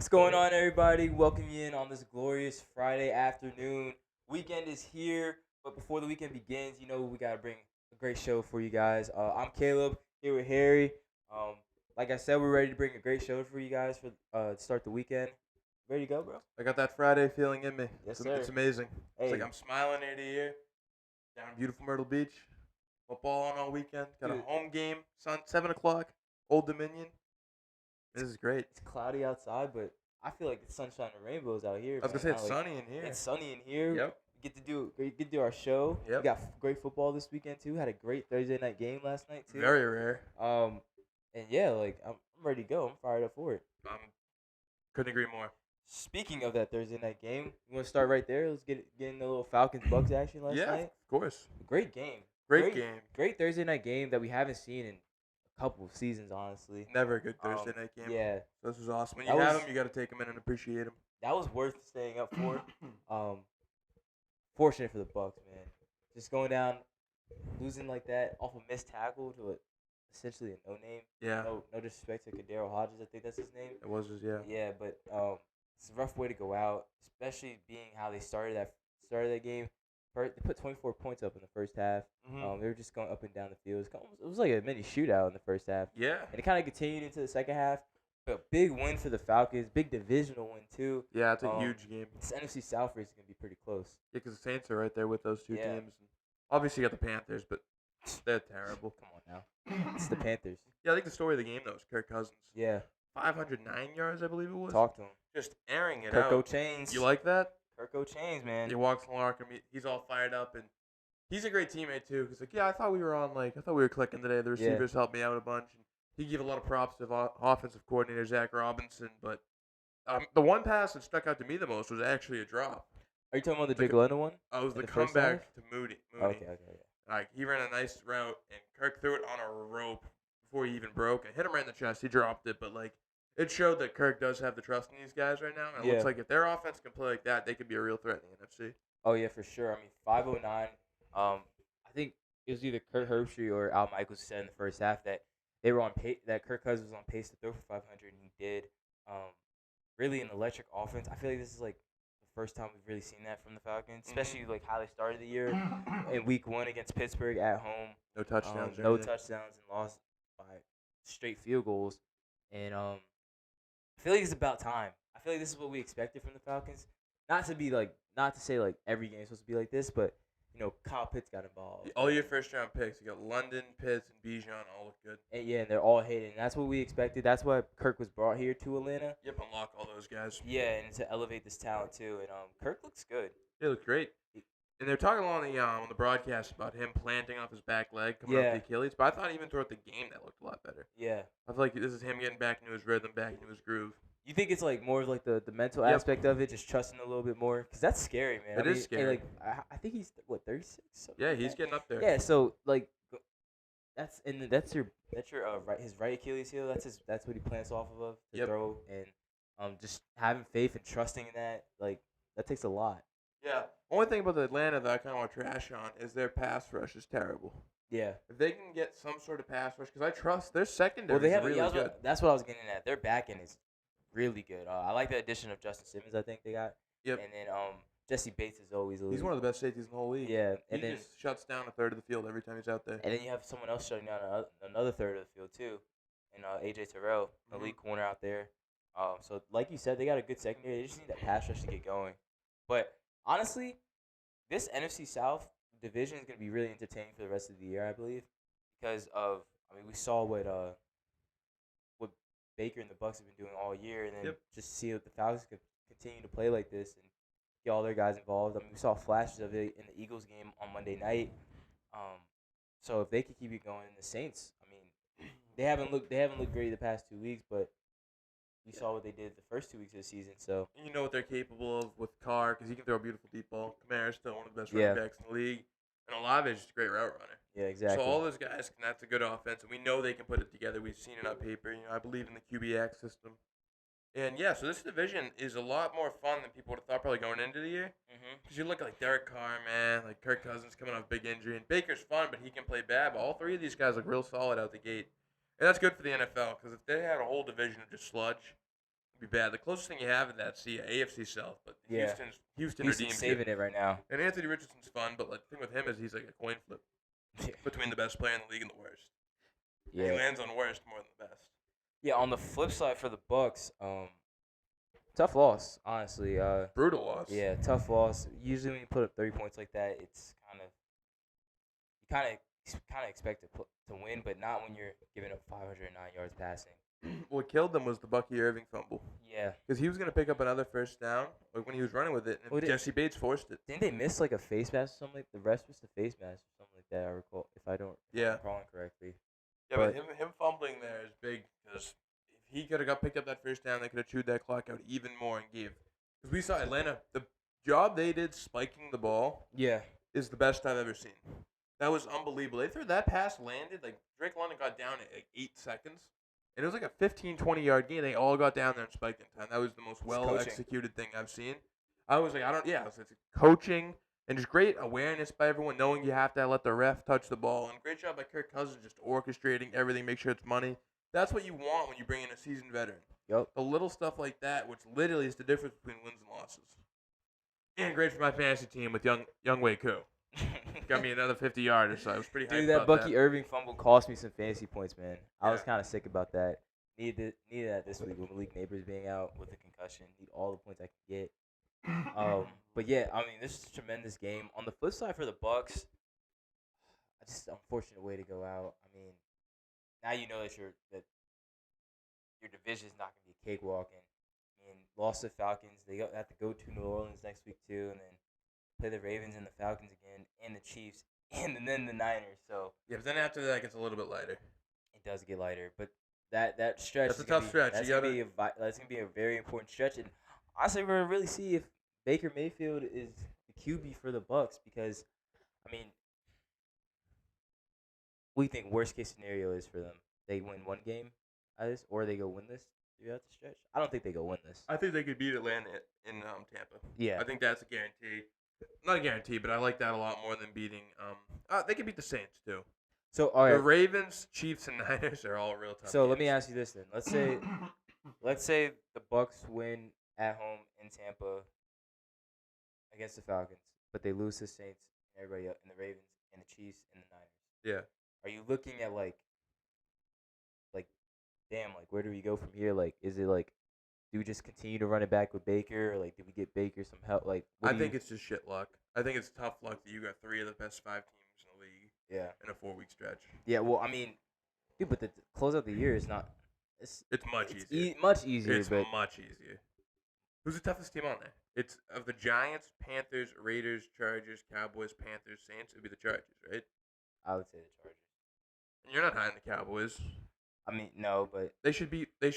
What's going on, everybody? Welcome you in on this glorious Friday afternoon. Weekend is here, but before the weekend begins, we gotta bring a great show for you guys. I'm Caleb here with Harry. Um, like I said, we're ready to bring a great show for you guys for to start the weekend. Ready to go, bro? I got that Friday feeling in me. Yes, It's sir. amazing. It's like Hey, I'm smiling ear to ear. Down in beautiful Myrtle Beach. Football on all weekend. Got a dude, home game. 7 o'clock. Old Dominion. This is great. it's cloudy outside, but I feel like it's sunshine and rainbows out here, I was man. gonna say it's sunny in here. It's sunny in here. Yep. We get to do our show. We Yep. got great football this weekend too. Had a great Thursday night game last night too. Very rare. And yeah, like I'm ready to go. I'm fired up for it. Couldn't agree more. Speaking of that Thursday night game, you want to start right there? Let's get in the little Falcons Bucks action last Yeah, night. of course. Great game. Great game. Great Thursday night game that we haven't seen in a couple of seasons, honestly. Never a good Thursday night game. Yeah, This was awesome. When That you have was- them, you got to take them in and appreciate them. that was worth staying up for. Fortunate for the Bucks, man. Just going down, losing like that off a missed tackle to essentially a no name. Yeah. No disrespect to Kadero Hodges, I think that's his name. It was just, yeah. Yeah, but it's a rough way to go out, especially being how they started that game. They put 24 points up in the first half. They were just going up and down the field. It was like a mini shootout in the first half, Yeah. and it kind of continued into the second half. But big win for the Falcons, big divisional win too. Yeah, it's a huge game. This NFC South race is gonna be pretty close. Yeah, because the Saints are right there with those two Yeah. teams. And obviously, you got the Panthers, but they're terrible. Come on now, it's the Panthers. Yeah, I think the story of the game, though, is Kirk Cousins. Yeah, 509 yards, I believe it was. talk to him. Just airing it Kirk out. O'Chains. You like that? Kirk O'Chains, man. He walks in the locker room. He's all fired up, and he's a great teammate, too. He's like, yeah, I thought we were clicking today. The receivers helped me out a bunch. And he gave a lot of props to offensive coordinator Zach Robinson. But the one pass that stuck out to me the most was actually a drop. Are you talking about the Like Jake London one? It was In the the first comeback half? to Moody. Okay. Like, he ran a nice route, and Kirk threw it on a rope before he even broke. It hit him right in the chest. He dropped it, but, like, it showed that Kirk does have the trust in these guys right now. And it Yeah. looks like if their offense can play like that, they could be a real threat in the NFC. Oh yeah, for sure. I mean, 509. I think it was either Kurt Herbstreit or Al Michaels who said in the first half that they were on pace, that Kirk Cousins was on pace to throw for 500, and he did. Really an electric offense. I feel like this is like the first time we've really seen that from the Falcons, especially like how they started the year in Week 1 against Pittsburgh at home. No touchdowns. or No anything. touchdowns and lost by straight field goals. And I feel like it's about time. I feel like this is what we expected from the Falcons. Not to say like every game is supposed to be like this, but Kyle Pitts got involved. All your first round picks. You got London, Pitts, and Bijan all look good. And and they're all hitting. That's what we expected. That's why Kirk was brought here to Atlanta. Yep, unlock all those guys. Yeah, and to elevate this talent too. And Kirk looks good. They look great. And they're talking on the broadcast about him planting off his back leg, coming off the Achilles. But I thought even throughout the game that looked a lot better. Yeah. I feel like this is him getting back into his rhythm, back into his groove. You think it's like more of like the mental Yep. aspect of it, just trusting a little bit more, because that's scary, man. It is scary. Like I think he's 36. Yeah, he's getting up there. Yeah, so like that's your his right Achilles heel. That's what he plants off of to Yep. throw, and just having faith and trusting in that, like that takes a lot. Yeah. Only thing about the Atlanta that I kind of want to trash on is their pass rush is terrible. Yeah. If they can get some sort of pass rush, because I trust their secondary Well, they is have. really Yeah, good. that's what I was getting at. Their back end is really good. I like the addition of Justin Simmons. I think they got. Yep. And then Jesse Bates is always elite. He's one of the best safeties in the whole league. Yeah, He and then just shuts down a third of the field every time he's out there. and then you have someone else shutting down another third of the field too, and AJ Terrell, elite corner out there. So like you said, they got a good secondary. They just need that pass rush to get going. But honestly, this NFC South division is going to be really entertaining for the rest of the year, I believe, because we saw what Baker and the Bucks have been doing all year, and then just see if the Falcons could continue to play like this and get all their guys involved. I mean, we saw flashes of it in the Eagles game on Monday night. So if they could keep it going, the Saints, I mean, they haven't looked great the past 2 weeks, but we saw what they did the first 2 weeks of the season. So You know what they're capable of with Carr, because he can throw a beautiful deep ball. Kamara's still one of the best running backs in the league. And Olave is just a great route runner. yeah, exactly. So all those guys, that's a good offense, and we know they can put it together. We've seen it on paper. I believe in the QBX system. And, yeah, so this division is a lot more fun than people would have thought probably going into the year. Because you look at, like, Derek Carr, man, like Kirk Cousins coming off a big injury. And Baker's fun, but he can play bad. But all three of these guys look real solid out the gate. And that's good for the NFL, because if they had a whole division of just sludge, be bad. The closest thing you have in that's the AFC South, but Yeah. Houston Houston's redeems saving it right now. And Anthony Richardson's fun, but like, the thing with him is he's like a coin flip between the best player in the league and the worst. And he Yeah. lands on worst more than the best. Yeah. On the flip side for the Bucks, tough loss, honestly. Brutal loss. Yeah, tough loss. Usually when you put up 30 points like that, it's kind of expect to win, but not when you're giving up 509 yards passing. What killed them was the Bucky Irving fumble. Yeah. Because he was going to pick up another first down like when he was running with it, and Jesse Bates forced it. Didn't they miss like a face mask or something? Like the rest was the face mask or something like that, I recall, if I'm recalling correctly. Yeah, but him fumbling there is big because if he could have picked up that first down, they could have chewed that clock out even more and gave. Because we saw Atlanta, the job they did spiking the ball is the best I've ever seen. That was unbelievable. They threw that pass landed, like Drake London got down at like 8 seconds. And it was like a 15, 20-yard gain. They all got down there and spiked in time. That was the most well-executed thing I've seen. I was like, it's coaching and just great awareness by everyone, knowing you have to let the ref touch the ball. And great job by Kirk Cousins just orchestrating everything, make sure it's money. That's what you want when you bring in a seasoned veteran. Yep. The little stuff like that, which literally is the difference between wins and losses. And great for my fantasy team with Young Wei Koo. Got me another 50-yarder, so I was pretty hyped Dude, about that Bucky Irving fumble cost me some fantasy points, man. I was kind of sick about that. Needed that this week with Malik Neighbors being out with a concussion. Need all the points I can get. But yeah, I mean, this is a tremendous game. On the flip side for the Bucks, just an unfortunate way to go out. I mean, now you know that your division is not going to be a cakewalk, and lost to Falcons. They have to go to New Orleans next week too, and then play the Ravens and the Falcons again, and the Chiefs, and then the Niners. So yeah, but then after that, it gets a little bit lighter. It does get lighter, but that stretch. That's a tough stretch. That's gonna be a very important stretch, and honestly, we're gonna really see if Baker Mayfield is the QB for the Bucks, because, I mean, what do you think worst case scenario is for them? They win one game, or they go winless throughout the stretch. I don't think they go winless. I think they could beat Atlanta in Tampa. Yeah, I think that's a guarantee. Not a guarantee, but I like that a lot more than beating. They could beat the Saints too. So all right, the Ravens, Chiefs, and Niners are all real tough. So games. let me ask you this then. Let's say the Bucks win at home in Tampa against the Falcons, but they lose to the Saints and everybody else, and the Ravens and the Chiefs and the Niners. Yeah. Are you looking at like, damn, like where do we go from here? Like, is it like, do we just continue to run it back with Baker, or like, do we get Baker some help? Like, I think it's just shit luck. I think it's tough luck that you got 3 of the best 5 teams in the league. Yeah. In a 4-week stretch. Yeah. Well, I mean, dude, but the close out the year is not. It's much easier. Much easier. It's much easier. Who's the toughest team on there? It's of the Giants, Panthers, Raiders, Chargers, Cowboys, Panthers, Saints. It would be the Chargers, right? I would say the Chargers. And you're not high on the Cowboys. I mean, no, but they should win a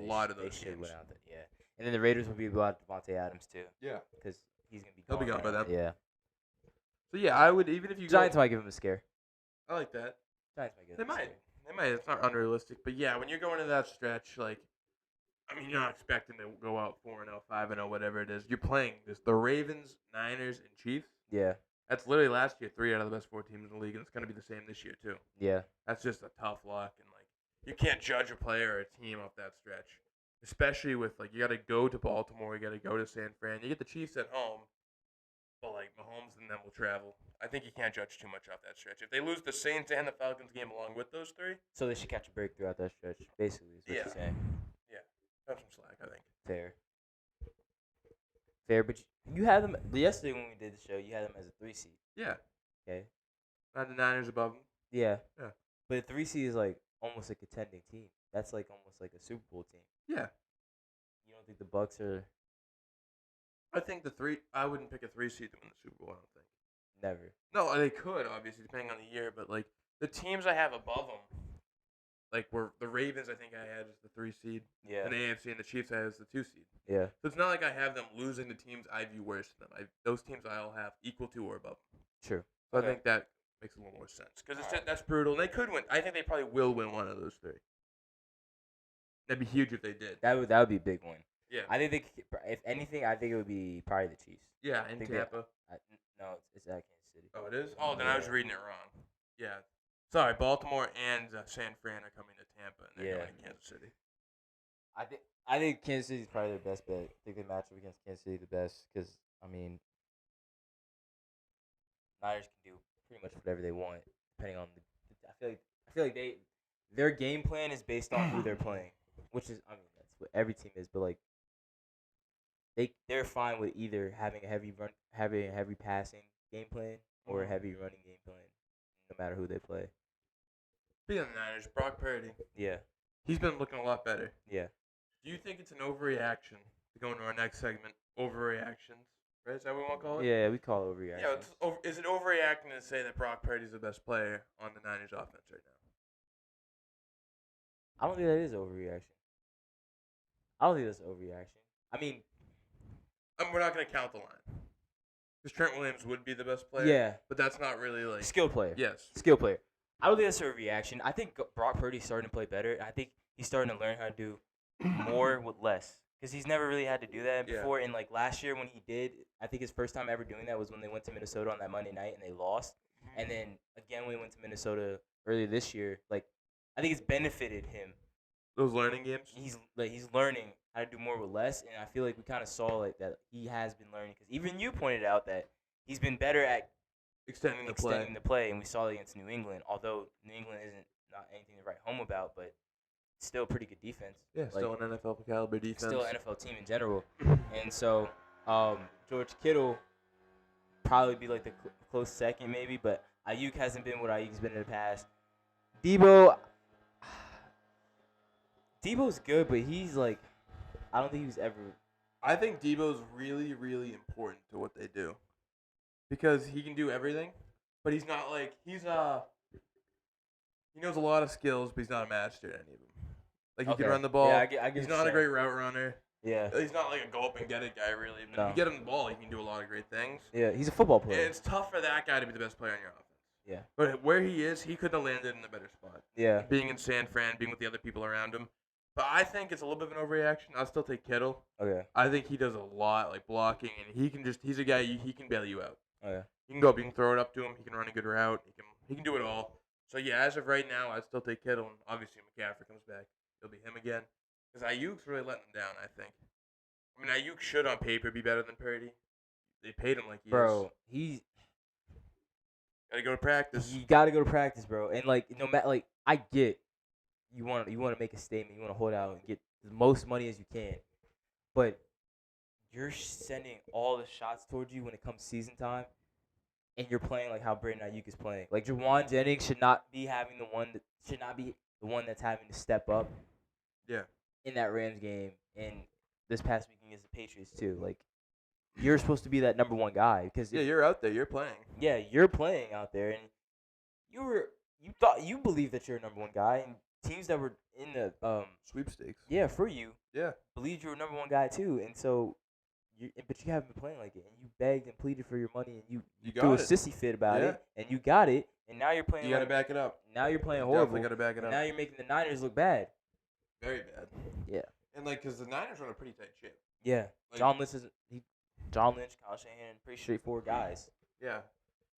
lot of those games. They should win out. Yeah, and then the Raiders will be without Devontae Adams too. Yeah, because he's gonna be. He'll be gone by then. Yeah. So yeah, I would, even if you Giants might give him a scare. I like that. Giants might give him a scare. They might. It's not unrealistic, but yeah, when you're going to that stretch, like, I mean, you're not expecting to go out 4-0, 5-0, whatever it is. You're playing the Ravens, Niners, and Chiefs. Yeah. That's literally last year 3 out of the best 4 teams in the league, and it's going to be the same this year too. Yeah. That's just a tough luck, and like, you can't judge a player or a team off that stretch, especially with like, you got to go to Baltimore, you got to go to San Fran, you get the Chiefs at home, but like Mahomes and them will travel. I think you can't judge too much off that stretch. If they lose the Saints and the Falcons game along with those 3, so they should catch a break throughout that stretch. Basically, is what you're saying. Yeah, cut some slack, I think. Fair, but you had them yesterday when we did the show. You had them as a 3 seed. Yeah. Okay. Not the Niners above them. Yeah. Yeah. But a 3 seed is like almost a contending team. That's like almost like a Super Bowl team. Yeah. You don't think the Bucks are? I think I wouldn't pick a 3 seed to win the Super Bowl. I don't think. Never. No, they could obviously depending on the year, but like the teams I have above them, like were the Ravens. I think I had as the 3 seed. Yeah. And the AFC and the Chiefs I had as the 2 seed. Yeah. So it's not like I have them losing the teams I view worse than them. Those teams I all have equal to or above them. True. So I think that makes a little more sense because that's brutal. And they could win. I think they probably will win one of those 3. That'd be huge if they did. That would be a big one. Yeah. I think if anything, I think it would be probably the Chiefs. Yeah, in Tampa. No, it's at Kansas City. Oh, it is? Oh, then I was reading it wrong. Yeah. Sorry, Baltimore and San Fran are coming to Tampa, and they're going to Kansas City. I think Kansas City's probably their best bet. I think they match up against Kansas City the best because I mean Niners can do pretty much whatever they want depending on the. I feel like their game plan is based on who they're playing, which is I mean that's what every team is, but like they're fine with either having a heavy passing game plan or a heavy running game plan, no matter who they play. Speaking of the Niners, Brock Purdy, Yeah, he's been looking a lot better. yeah. Do you think it's an overreaction to go into our next segment? Overreactions, right? Is that what we want to call it? Yeah, we call it overreaction. Yeah, is it overreacting to say that Brock Purdy's the best player on the Niners offense right now? I don't think that is overreaction. I don't think that's overreaction. I mean, We're not going to count the line. Because Trent Williams would be the best player. yeah, But that's not really like. skilled player. Yes. Skilled player. I don't think that's a reaction. I think Brock Purdy's starting to play better. I think he's starting to learn how to do more with less. Because he's never really had to do that before. And like last year when he did, I think his first time ever doing that was when they went to Minnesota on that Monday night and they lost. And then again when he went to Minnesota earlier this year, like I think it's benefited him. Those learning games? He's learning how to do more with less, and I feel like we kind of saw like that he has been learning because even you pointed out that he's been better at extending the play, and we saw it against New England. Although New England isn't not anything to write home about, but still a pretty good defense. Yeah, still an NFL caliber defense. Still an NFL team in general, and so George Kittle probably be like the close second maybe, but Ayuk hasn't been what Ayuk's been in the past. Debo's good, but he's like, I don't think he was ever. I think Debo's really, really important to what they do, because he can do everything, but he's not like he knows a lot of skills, but he's not a master at any of them. Like he can run the ball. Yeah, I get he's not a great route runner. Yeah. He's not like a go up and get it guy really, but if you get him the ball, he can do a lot of great things. Yeah, he's a football player. And it's tough for that guy to be the best player on your offense. Yeah. But where he is, he couldn't have landed in a better spot. Yeah. Being in San Fran, being with the other people around him. But I think it's a little bit of an overreaction. I'll still take Kittle. Okay. I think he does a lot, like blocking, and he's a guy he can bail you out. Okay. You can go up, you can throw it up to him, he can run a good route, he can do it all. So yeah, as of right now, I'd still take Kittle, and obviously McCaffrey comes back, it'll be him again. Because Ayuk's really letting him down, I think. I mean, Ayuk should on paper be better than Purdy. They paid him like he is. Bro, he's gotta go to practice. You gotta go to practice, bro. And like no matter like I get you want to make a statement, you want to hold out and get the most money as you can, but you're sending all the shots towards you when it comes season time, and you're playing like how Brandon Ayuk is playing. Like Jawan Jennings should not be the one that's having to step up. Yeah. In that Rams game and this past weekend against the Patriots too, like you're supposed to be that number one guy because you're out there, you're playing. Yeah, you're playing out there, and you believe that you're a number one guy, and teams that were in the sweepstakes. Yeah, for you. Yeah. Believed you were number one guy too, and so but you haven't been playing like it, and you begged and pleaded for your money, and you threw a sissy fit about it, and you got it, and now you're playing. You gotta back it up. Now you're playing horrible. Definitely gotta back it up. Now you're making the Niners look bad. Very bad. Yeah. And like, cause the Niners run a pretty tight ship. Yeah. Like, John Lynch, Kyle Shanahan, pretty straightforward guys. Yeah.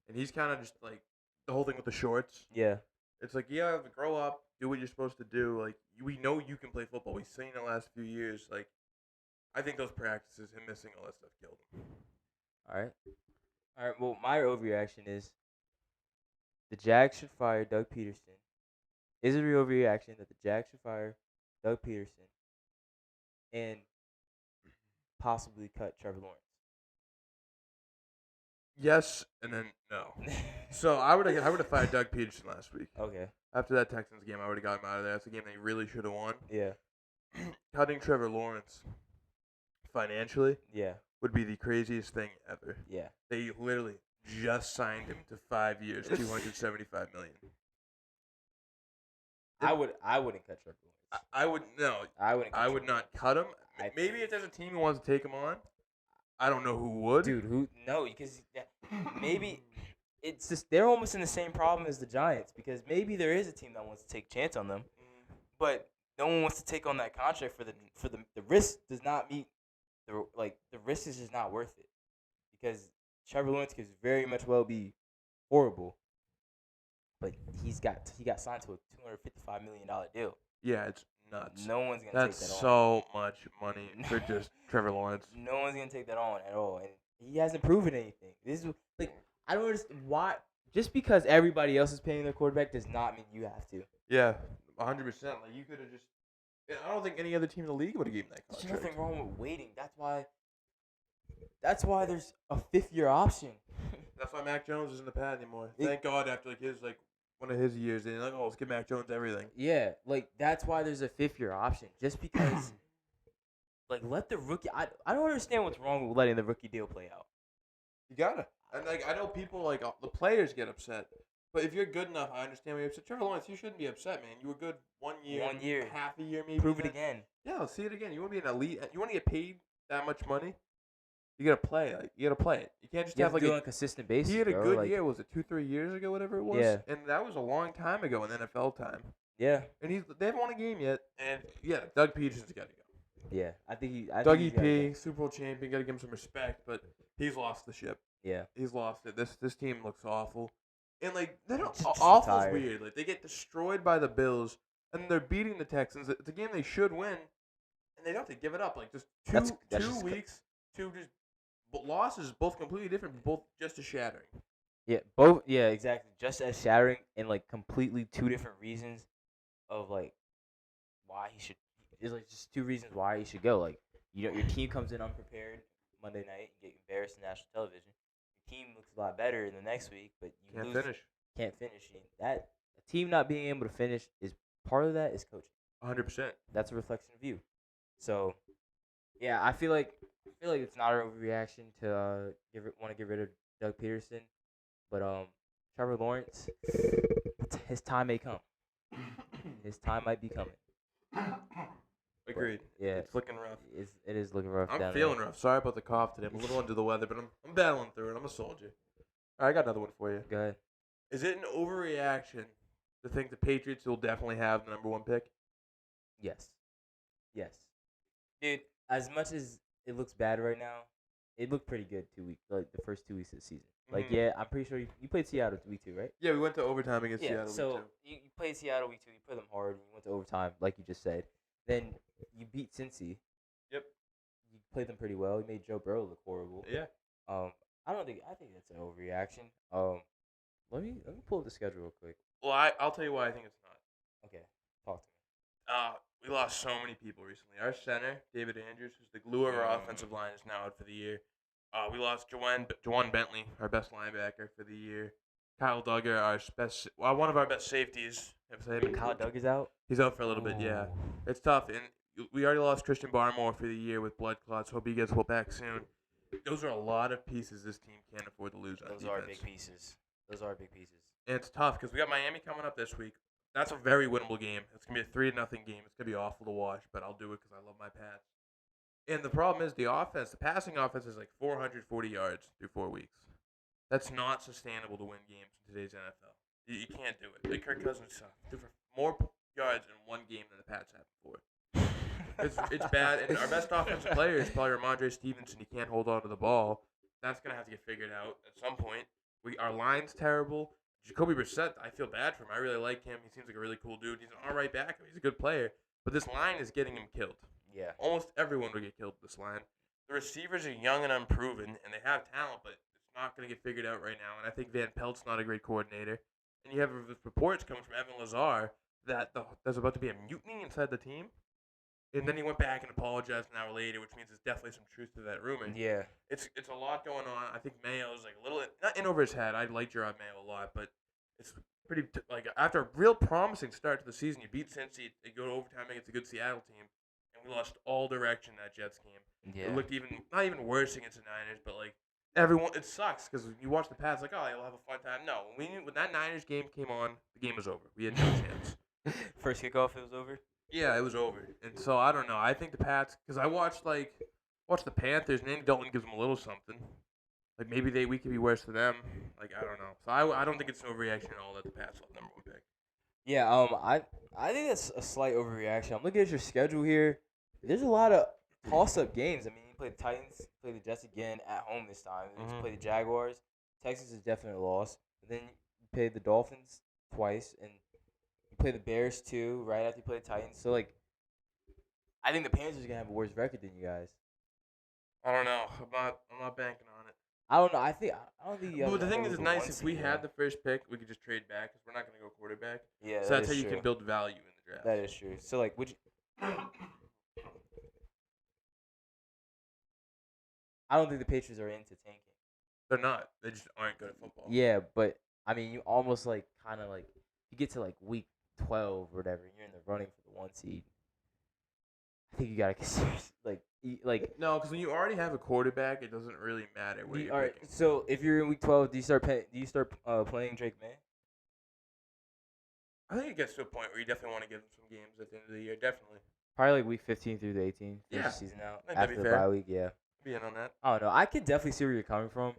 And he's kind of just like the whole thing with the shorts. Yeah. It's like, grow up, do what you're supposed to do. Like, we know you can play football. We've seen it the last few years. Like, I think those practices, him missing all that stuff, killed him. All right. Well, my overreaction is the Jags should fire Doug Peterson. Is it a real overreaction that the Jags should fire Doug Peterson and possibly cut Trevor Lawrence? Yes, and then no. So I would have fired Doug Peterson last week. Okay. After that Texans game, I would have got him out of there. That's a game they really should have won. Yeah. Cutting Trevor Lawrence financially, would be the craziest thing ever. Yeah. They literally just signed him to 5 years, $275 million. I wouldn't cut Trevor Lawrence. I would not cut him. Maybe if there's a team who wants to take him on, I don't know who would. Dude, no, because maybe it's just they're almost in the same problem as the Giants because maybe there is a team that wants to take a chance on them, but no one wants to take on that contract for the risk does not meet the risk is just not worth it because Trevor Lawrence could very much well be horrible, but he got signed to a $255 million deal. Yeah, it's nuts. No one's gonna That's take that on. so much money for just Trevor Lawrence. No one's gonna take that on at all, and he hasn't proven anything. This is like I don't understand why. Just because everybody else is paying their quarterback does not mean you have to. Yeah, 100%. Like you could have just. I don't think any other team in the league would have given that There's contract. nothing wrong with waiting. That's why there's a 5th-year option. That's why Mac Jones isn't the pad anymore. Thank God after one of his years, they're like, oh, let's give Mac Jones everything. Yeah, like that's why there's a 5th-year option. Just because, like, let the rookie. I don't understand what's wrong with letting the rookie deal play out. You gotta. And I know people the players get upset, but if you're good enough, I understand why you're upset. Trevor Lawrence, you shouldn't be upset, man. You were good 1 year, 1 year, half a year, maybe. Prove it again. Yeah, let's see it again. You want to be an elite? You want to get paid that much money? You gotta play. You gotta play it. You can't just You have to do it on a a consistent basis. He had a bro. good like, year. Was it 2-3 years ago, whatever it was? Yeah. And that was a long time ago in NFL time. Yeah. And they haven't won a game yet. And yeah, Doug Peterson's got to go. Yeah, I think Dougie P, Super Bowl champion, got to give him some respect, but he's lost the ship. Yeah. He's lost it. This team looks awful. And they don't Just awful's tired. weird. Like they get destroyed by the Bills and they're beating the Texans. It's a game they should win. And they don't have to give it up. Like just That's 2 just weeks, two just losses, both completely different, but both just as shattering. Yeah, both. Yeah, exactly. Just as shattering and like completely 2 different reasons of like why he should. There's like just 2 reasons why he should go. Like your team comes in unprepared Monday night and get embarrassed on national television. Your team looks a lot better the next week, but you Can't lose, finish. Can't finish. And that a team not being able to finish is part of that is coaching. 100%. That's a reflection of you. So, yeah, I feel like it's not an overreaction to want to get rid of Doug Peterson, but Trevor Lawrence, his time may come. His time might be coming. Agreed. But, yeah, It's looking rough. It is looking rough. I'm down feeling there. rough. Sorry about the cough today. I'm a little under the weather, but I'm battling through it. I'm a soldier. All right, I got another one for you. Go ahead. Is it an overreaction to think the Patriots will definitely have the number 1 pick? Yes. Dude, as much as it looks bad right now, it looked pretty good 2 weeks, like the first 2 weeks of the season. Like, yeah, I'm pretty sure you played Seattle week 2, right? Yeah, we went to overtime against Seattle. So week 2. you played Seattle week 2. You played them hard. And you went to overtime, like you just said. Then you beat Cincy. Yep. You played them pretty well. You made Joe Burrow look horrible. Yeah. I think that's an overreaction. Let me pull up the schedule real quick. Well, I'll tell you why I think it's not. Okay, talk to me. We lost so many people recently. Our center, David Andrews, who's the glue of our offensive line, is now out for the year. We lost Jawan Bentley, our best linebacker for the year. Kyle Duggar, one of our best safeties. Kyle Duggar's out. He's out for a little bit, yeah. It's tough, and we already lost Christian Barmore for the year with blood clots. Hope he gets well back soon. Those are a lot of pieces this team can't afford to lose on defense. Those are big pieces. And it's tough because we got Miami coming up this week. That's a very winnable game. It's going to be a 3-0 game. It's going to be awful to watch, but I'll do it because I love my Pats. And the problem is the passing offense is like 440 yards through 4 weeks. That's not sustainable to win games in today's NFL. You can't do it. Like Kirk Cousins threw for more yards in 1 game than the Pats have before. It's bad. And our best offensive player is probably Ramondre Stevenson. He can't hold on to the ball. That's going to have to get figured out at some point. Our line's terrible. Jacoby Brissett, I feel bad for him. I really like him. He seems like a really cool dude. He's an all right back. He's a good player. But this line is getting him killed. Yeah. Almost everyone will get killed with this line. The receivers are young and unproven, and they have talent, but it's not going to get figured out right now. And I think Van Pelt's not a great coordinator. And you have reports coming from Evan Lazar that there's about to be a mutiny inside the team. And then he went back and apologized an hour later, which means there's definitely some truth to that rumor. Yeah. It's a lot going on. I think Mayo's like a little not in over his head. I like Gerard Mayo a lot, but it's pretty after a real promising start to the season, you beat Cincy, you go to overtime against a good Seattle team, and we lost all direction in that Jets game. Yeah. It looked not even worse against the Niners, but like everyone, it sucks because you watch the Pats like, oh, you'll have a fun time. No, when that Niners game came on, the game was over. We had no chance. First kickoff, it was over. Yeah, it was over. And so I don't know. I think the Pats, because I watched the Panthers, and Andy Dalton gives them a little something. Like maybe we could be worse than them. Like I don't know. So I don't think it's an overreaction at all that the Pats will have number 1 pick. Yeah. I think that's a slight overreaction. I'm looking at your schedule here. There's a lot of toss-up games. I mean, you play the Titans, you play the Jets again at home this time. Then you play the Jaguars. Texas is definitely a loss. And then you play the Dolphins twice, and you play the Bears too, right after you play the Titans. So like I think the Panthers are gonna have a worse record than you guys. I don't know. I'm not banking on it. I don't know. I don't think you guys But will the end thing up is, with it's the nice one if we seed. had the first pick, we could just trade back because we're not going to go quarterback. Yeah, So that that's is how you true. can build value in the draft. That is true. So like, would you? I don't think the Patriots are into tanking. They're not. They just aren't good at football. Yeah, but I mean, you almost like kind of like you get to like week 12 or whatever, and you're in the running for the one seed. I think you gotta consider like. No, because when you already have a quarterback, it doesn't really matter where you're All right, picking. so if you're in week 12, do you start playing Drake May? I think it gets to a point where you definitely want to give them some games at the end of the year. Definitely. Probably like week 15 through the 18, finish Yeah. the season out I think that'd after be the fair. bye week. Yeah, Be in on that. I don't know. I can definitely see where you're coming from,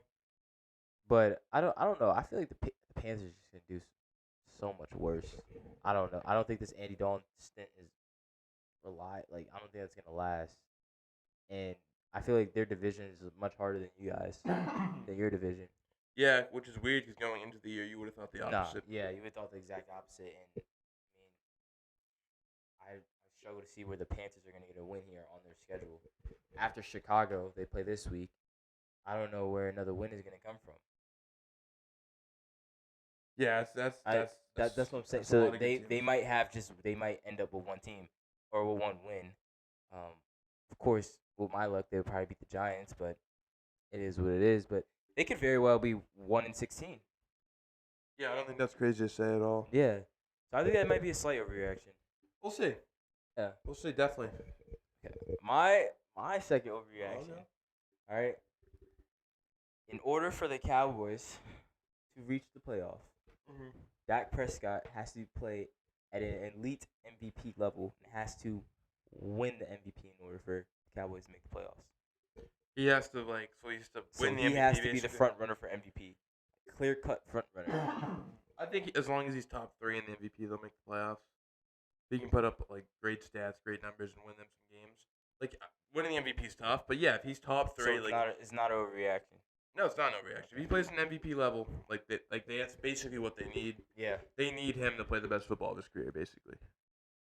but I don't know. I feel like the Panthers are just gonna do so much worse. I don't know. I don't think this Andy Dalton stint is like I don't think that's gonna last. And I feel like their division is much harder than you guys, than your division. Yeah, which is weird because going into the year, you would have thought the opposite. Yeah, you would thought the exact opposite. And I mean, I struggle to see where the Panthers are gonna get a win here on their schedule. After Chicago, they play this week. I don't know where another win is gonna come from. Yeah, that's what I'm saying. So they might end up with one team or with one win. Of course, with my luck, they'll probably beat the Giants, but it is what it is. But they could very well be 1-16. Yeah, I don't think that's crazy to say at all. Yeah, so I think that might be a slight overreaction. We'll see. Yeah, we'll see. Definitely. Okay. My second overreaction. Okay. All right. In order for the Cowboys to reach the playoffs, Dak Prescott has to play at an elite MVP level and has to win the MVP in order for the Cowboys to make the playoffs. He has to win the MVP. He has to be the front runner for MVP, clear cut front runner. I think as long as he's top 3 in the MVP, they'll make the playoffs. He can put up like great stats, great numbers, and win them some games. Like winning the MVP is tough, but yeah, if he's top 3, so it's not an overreaction. No, it's not an overreaction. If he plays an MVP level, that's basically what they need. Yeah, they need him to play the best football of his career, basically.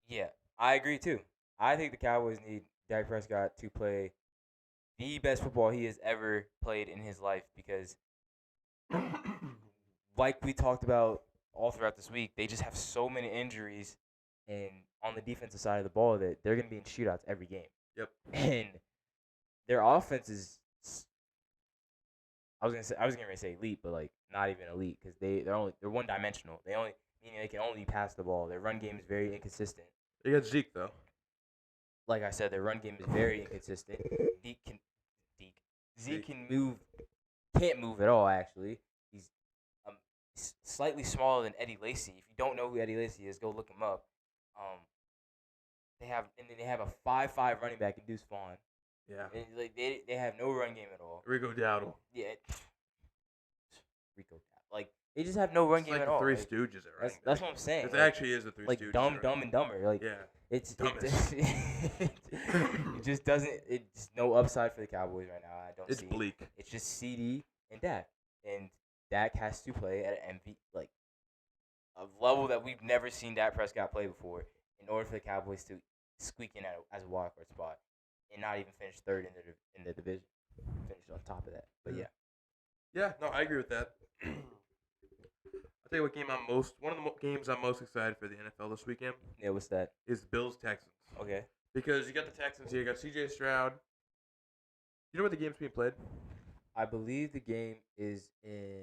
Yeah, I agree too. I think the Cowboys need Dak Prescott to play the best football he has ever played in his life because, like we talked about all throughout this week, they just have so many injuries, and on the defensive side of the ball that they're going to be in shootouts every game. Yep. And their offense is. I was gonna say elite, but like not even elite because they're one dimensional. Meaning they can only pass the ball. Their run game is very inconsistent. They got Zeke though. Like I said, their run game is very inconsistent. Zeke can't move at all. Actually, he's slightly smaller than Eddie Lacy. If you don't know who Eddie Lacy is, go look him up. They have a 5'5" running back in Deuce Vaughn. Yeah. And like they have no run game at all. Rico Dowdle. Yeah. Rico Dowdle. Like they just have no run game like at all. Three Stooges at running. That's what I'm saying. It actually is the Three Stooges. Like Dumb and Dumber. Like yeah. It just doesn't. It's no upside for the Cowboys right now. I don't see. It's bleak. It's just CD and Dak, and Dak has to play at an MVP like a level that we've never seen Dak Prescott play before in order for the Cowboys to squeak in as a wildcard spot and not even finish third in the division. Finish on top of that, but yeah. Yeah, no, I agree with that. I'll tell you what game one of the games I'm most excited for the NFL this weekend. Yeah, what's that? Is Bills-Texans. Okay. Because you got the Texans here, you got C.J. Stroud. You know where the game's being played? I believe the game is in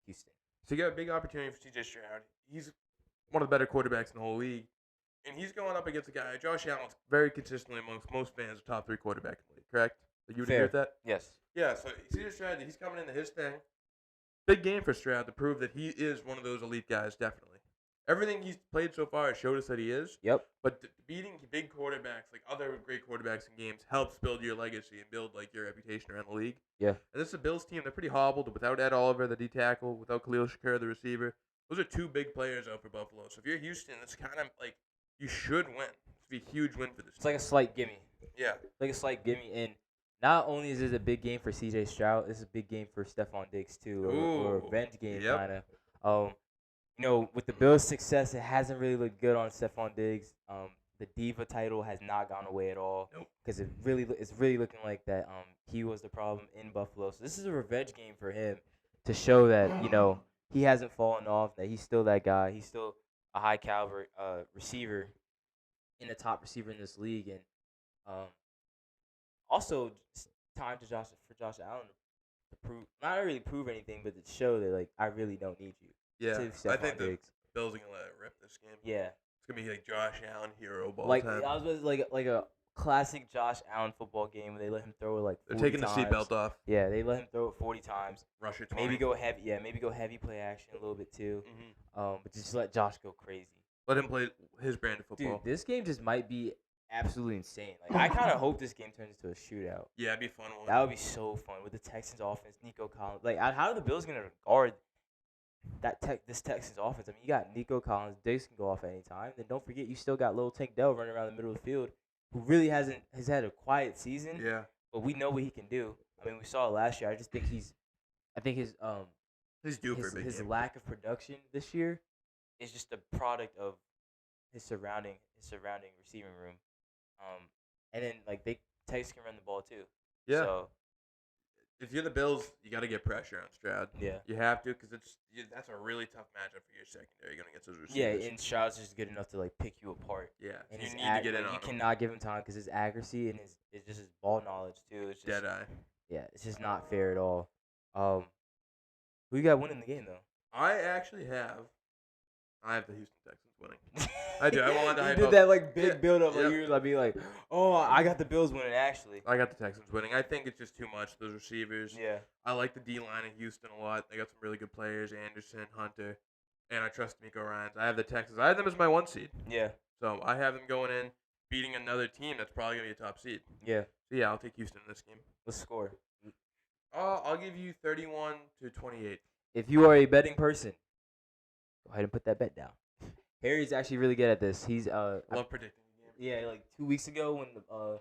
Houston. So you got a big opportunity for C.J. Stroud. He's one of the better quarterbacks in the whole league. And he's going up against a guy, Josh Allen's very consistently amongst most fans, a top 3 quarterback in the league, correct? You would agree with that? Yes. Yeah, so C.J. Stroud, he's coming into his thing. Big game for Stroud to prove that he is one of those elite guys, definitely. Everything he's played so far has showed us that he is. Yep. But beating big quarterbacks, like other great quarterbacks in games, helps build your legacy and build like your reputation around the league. Yeah. And this is a Bills team. They're pretty hobbled without Ed Oliver, the D tackle, without Khalil Shakir, the receiver. Those are 2 big players out for Buffalo. So if you're Houston, it's kind of like you should win. It's be a huge win for this team. It's like a slight gimme. Yeah. Like a slight gimme. And not only is this a big game for C.J. Stroud, this is a big game for Stephon Diggs too, or a revenge game kind of. With the Bills' success, it hasn't really looked good on Stephon Diggs. the diva title has not gone away at all. Nope. Because it's really looking like that. He was the problem in Buffalo. So this is a revenge game for him to show that he hasn't fallen off. That he's still that guy. He's still a high caliber receiver, and a top receiver in this league. And also it's time to Josh Allen to prove, not really prove anything, but to show that like I really don't need you. Yeah, To I Stephon think the Diggs. Bills are gonna let it rip this game. Yeah. It's gonna be like Josh Allen hero ball Like time. I was like a classic Josh Allen football game where they let him throw it like 40 They're taking times. the seatbelt off. Yeah, they let him throw it 40 times. Rush it 20. Maybe go heavy. Yeah, maybe go heavy play action a little bit too. Mm-hmm. But just let Josh go crazy. Let him play his brand of football. Dude, this game just might be absolutely insane. Like I kind of hope this game turns into a shootout. Yeah, it'd be a fun one. That would be so fun with the Texans offense, Nico Collins. Like how are the Bills gonna guard this Texans offense? I mean, you got Nico Collins, Diggs can go off at any time. Then don't forget you still got little Tank Dell running around the middle of the field, who really has had a quiet season. Yeah. But we know what he can do. I mean, we saw it last year. I just think his He's due for a big his game. lack of production this year is just a product of his surrounding receiving room. And then like Texas can run the ball too. Yeah. So If you're the Bills, you got to get pressure on Stroud. yeah. You have to, because that's a really tough matchup for your secondary. You're gonna get those Yeah, receivers. and Stroud's just good enough to like pick you apart. Yeah. And You his need to get in on you him. cannot give him time because his accuracy and his ball knowledge too. It's just, Dead eye. yeah, it's just not fair at all. Who you got winning the game though? I have the Houston Texans winning. I do. I wanted to You hype did up. that like big Yeah, build up. yeah. Like you were like be like, oh, I got the Bills winning actually. I got the Texans winning. I think it's just too much. Those receivers. Yeah. I like the D line in Houston a lot. They got some really good players, Anderson, Hunter, and I trust Miko Ryans. I have the Texans. I have them as my 1 seed. Yeah. So I have them going in, beating another team that's probably gonna be a top seed. Yeah. So yeah, I'll take Houston in this game. Let's score. I'll give you 31-28. If you are a betting person, go ahead and put that bet down. Harry's actually really good at this. He's I love predicting the game. yeah, like 2 weeks ago when the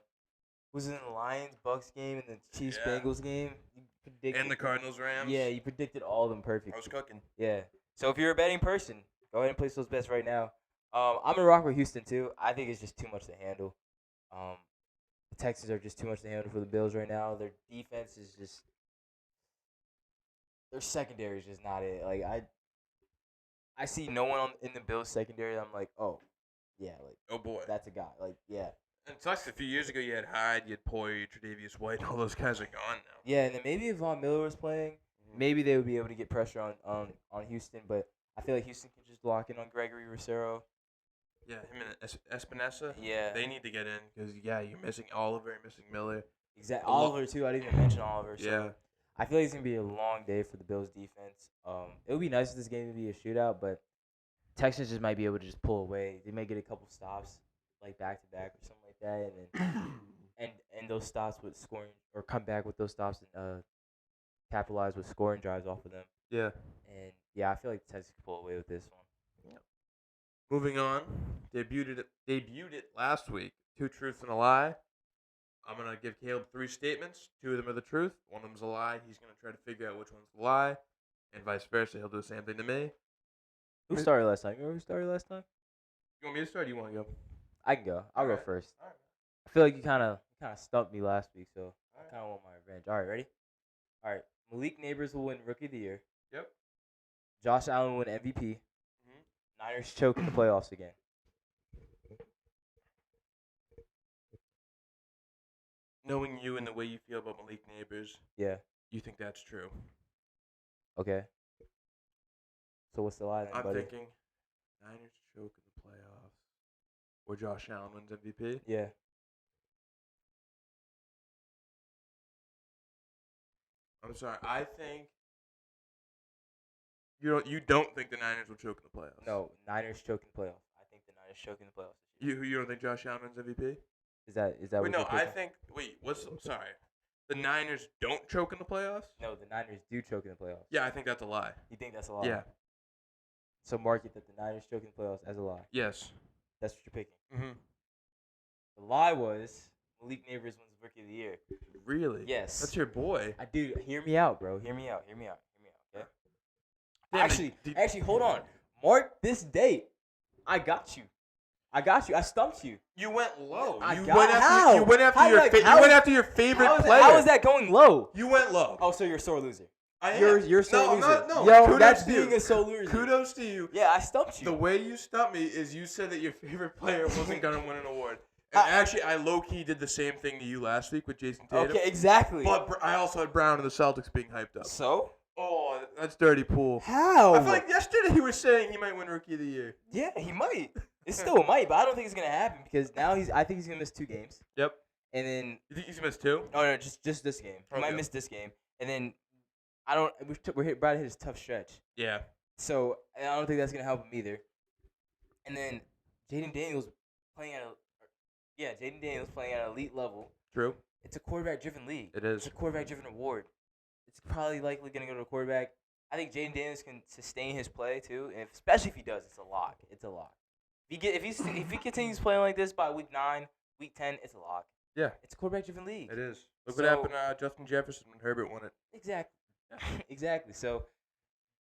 was it in the Lions Bucks game and the Chiefs Yeah. Bengals game, you predicted And the Cardinals Rams. Yeah, you predicted all of them perfect. I was cooking. Yeah. So if you're a betting person, go ahead and place those bets right now. I'm gonna rock with Houston too. I think it's just too much to handle. The Texans are just too much to handle for the Bills right now. Their defense is just their secondary is just not it. Like I see no one in the Bills secondary. I'm like, oh, yeah, like Oh boy. that's a guy. Like, yeah, And it sucks. A few years ago, you had Hyde, you had Poyer, Tre'Davious White. All those guys are gone now. yeah. And then maybe if Von Miller was playing, maybe they would be able to get pressure on Houston. But I feel like Houston can just lock in on Gregory Rousseau. Yeah, him and Espinosa. Yeah, They need to get in because you're missing Oliver, you're missing Miller. exactly. Oliver too. I didn't even mention Oliver. So Yeah. I feel like it's gonna be a long day for the Bills defense. It would be nice if this game would be a shootout, but Texans just might be able to just pull away. They may get a couple stops, like back to back or something like that, and then and those stops with scoring or come back with those stops and capitalize with scoring drives off of them. Yeah. And yeah, I feel like the Texans can pull away with this one. Moving on, debuted it last week. 2 truths and a lie. I'm gonna give Caleb 3 statements. 2 of them are the truth. 1 of them's a lie. He's gonna try to figure out which one's the lie, and vice versa. He'll do the same thing to me. Who started last time? You remember who started last time? You want me to start? Or do you want to go? I can go. I'll go Alright. first. All right. I feel like you kind of stumped me last week, so I kind of want my revenge. All right, ready? All right. Malik Neighbors will win Rookie of the Year. Yep. Josh Allen will win MVP. Mhm. Niners choke in the playoffs again. Knowing you and the way you feel about Malik Neighbors, Yeah. you think that's true. Okay. So what's the lie then, I'm buddy? thinking Niners choke in the playoffs, or Josh Allen wins MVP. Yeah. I'm sorry. I think you don't think the Niners will choke in the playoffs. No, Niners choke in the playoffs. I think the Niners choke in the playoffs. This year. You don't think Josh Allen wins MVP? Is that Wait, what no. you're I picking? think. Wait. Sorry. The Niners don't choke in the playoffs? No, the Niners do choke in the playoffs. Yeah, I think that's a lie. You think that's a lie? Yeah. So mark it that the Niners choke in the playoffs as a lie. Yes. That's what you're picking. Mm-hmm. The lie was Malik Neighbors wins Rookie of the Year. Really? Yes. That's your boy. I do. Hear me out, bro. Hear me out. Okay. Damn it. Actually, hold on. Mark this date. I got you. I got you. I stumped you. You went low. I You got went after. how? You went after How your. did I- how you went is- after your favorite How is, player. how is that going low? You went low. Oh, so you're a sore loser. I am. You're a sore no, loser. I'm not. No. Yo, Kudos that's to you. being a sore loser. Kudos to you. Yeah, I stumped you. The way you stumped me is you said that your favorite player wasn't gonna win an award. And actually, I low-key did the same thing to you last week with Jason Tatum. Okay, exactly. But I also had Brown and the Celtics being hyped up. So? Oh, that's dirty pool. How? I feel like yesterday he was saying he might win Rookie of the Year. Yeah, he might. It still might, but I don't think it's gonna happen because now I think he's gonna miss 2 games. Yep. And then You think he's missed 2? oh no, just this game. He might miss this game, and then we're about to hit his tough stretch. Yeah. So I don't think that's gonna help him either. And then Jaden Daniels playing at an elite level. True. It's a quarterback-driven league. It is. It's a quarterback-driven award. It's probably likely gonna go to a quarterback. I think Jaden Daniels can sustain his play too, and especially if he does, it's a lock. It's a lock. If he continues playing like this by week 9, week 10, it's a lock. Yeah. It's a quarterback-driven league. It is. Look what happened to Justin Jefferson when Herbert won it. Exactly. Exactly. So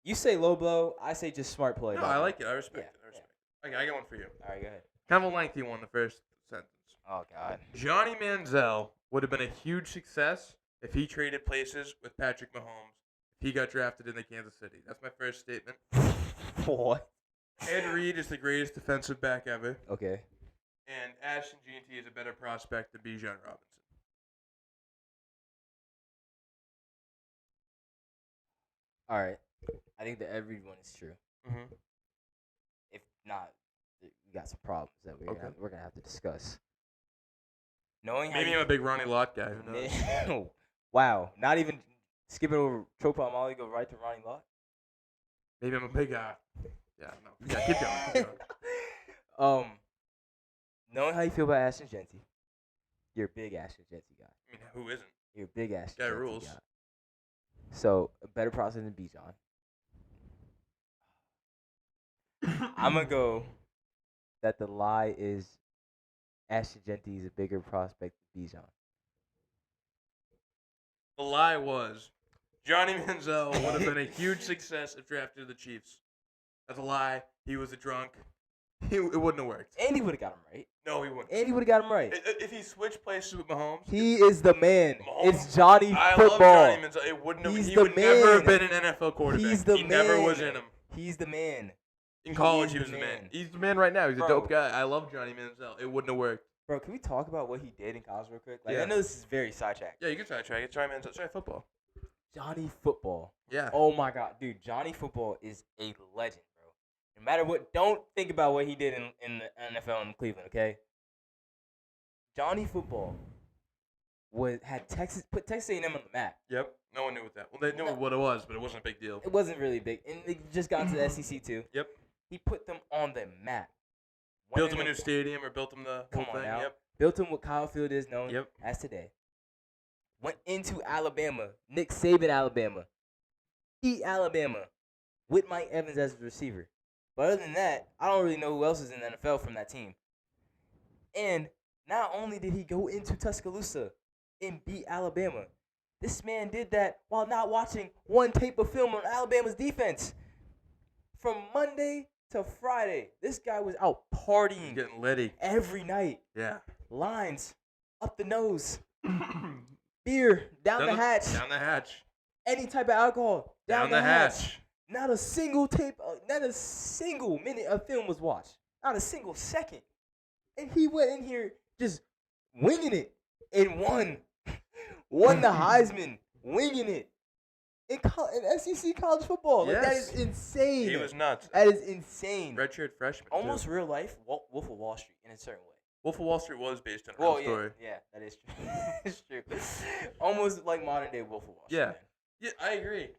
you say low blow, I say just smart play. No, I like it. I respect it. Yeah. Okay, I got one for you. All right, go ahead. Kind of a lengthy one, the first sentence. Oh, God. Johnny Manziel would have been a huge success if he traded places with Patrick Mahomes if he got drafted into Kansas City. That's my first statement. What? Ed Reed is the greatest defensive back ever, Okay. and Ashton G&T is a better prospect than Bijan Robinson. All right. I think the every one is true. Mm-hmm. If not, we got some problems that we're gonna have to discuss. Knowing Maybe I'm a big Ronnie Lott guy. Who knows? Wow. Not even skipping over Tropa Molly, go right to Ronnie Lott. Maybe I'm a big guy. Yeah, no. Yeah, keep going. Keep going. Knowing how you feel about Ashton Genty, you're a big Ashton Genty guy. I mean, who isn't? You're a big Ashton Guy Genty rules. guy. So a better prospect than Bijan. I'm gonna go that the lie is Ashton Genty is a bigger prospect than Bijan. The lie was Johnny Manziel would have been a huge success if drafted to the Chiefs. That's a lie. He was a drunk. It wouldn't have worked. And he would have got him right. No, he wouldn't. And he would have got him right. If he switched places with Mahomes, He is the man. Mahomes, It's Johnny I Football. love Johnny Manziel. It wouldn't have. He's He the would never have man. been an NFL quarterback. He's the he man. never was in him. He's the man. In college, He he is was the the man. man. He's the man right now. He's Bro. a dope guy. I love Johnny Manziel. It wouldn't have worked. Bro, can we talk about what he did in college real quick? Like, Yeah. I know this is very sidetracked. Yeah, you can sidetrack it. Johnny Manziel. Try football. Johnny Football. Yeah. Oh my God, dude, Johnny Football is a legend, bro. No matter what, don't think about what he did in the NFL in Cleveland, okay? Johnny Football had put Texas A&M on the map. Yep. No one knew what that. Well, they knew what it was, but it wasn't a big deal. It wasn't really big, and they just got into the SEC too. Yep. He put them on the map. Built him a new stadium or built him the Come whole on thing. now. Yep. Built him what Kyle Field is known Yep. as today. Went into Alabama, Nick Saban, Alabama. Beat Alabama with Mike Evans as the receiver. But other than that, I don't really know who else is in the NFL from that team. And not only did he go into Tuscaloosa and beat Alabama, this man did that while not watching one tape of film on Alabama's defense. From Monday to Friday, this guy was out partying Getting litty. every night. Yeah. Lines up the nose, beer down the hatch, Down the hatch. any type of alcohol Down the hatch. Not a single tape, not a single minute of film was watched. Not a single second. And he went in here just winging it and won. Won the Heisman, winging it. In SEC college football. Like, that is Yes. insane. He was nuts. That is insane. Redshirt freshman. Almost too. real life Wolf of Wall Street in a certain way. Wolf of Wall Street was based on a Well, real story. yeah, that is true. It's true. Almost like modern day Wolf of Wall Street. Yeah. man. Yeah, I agree.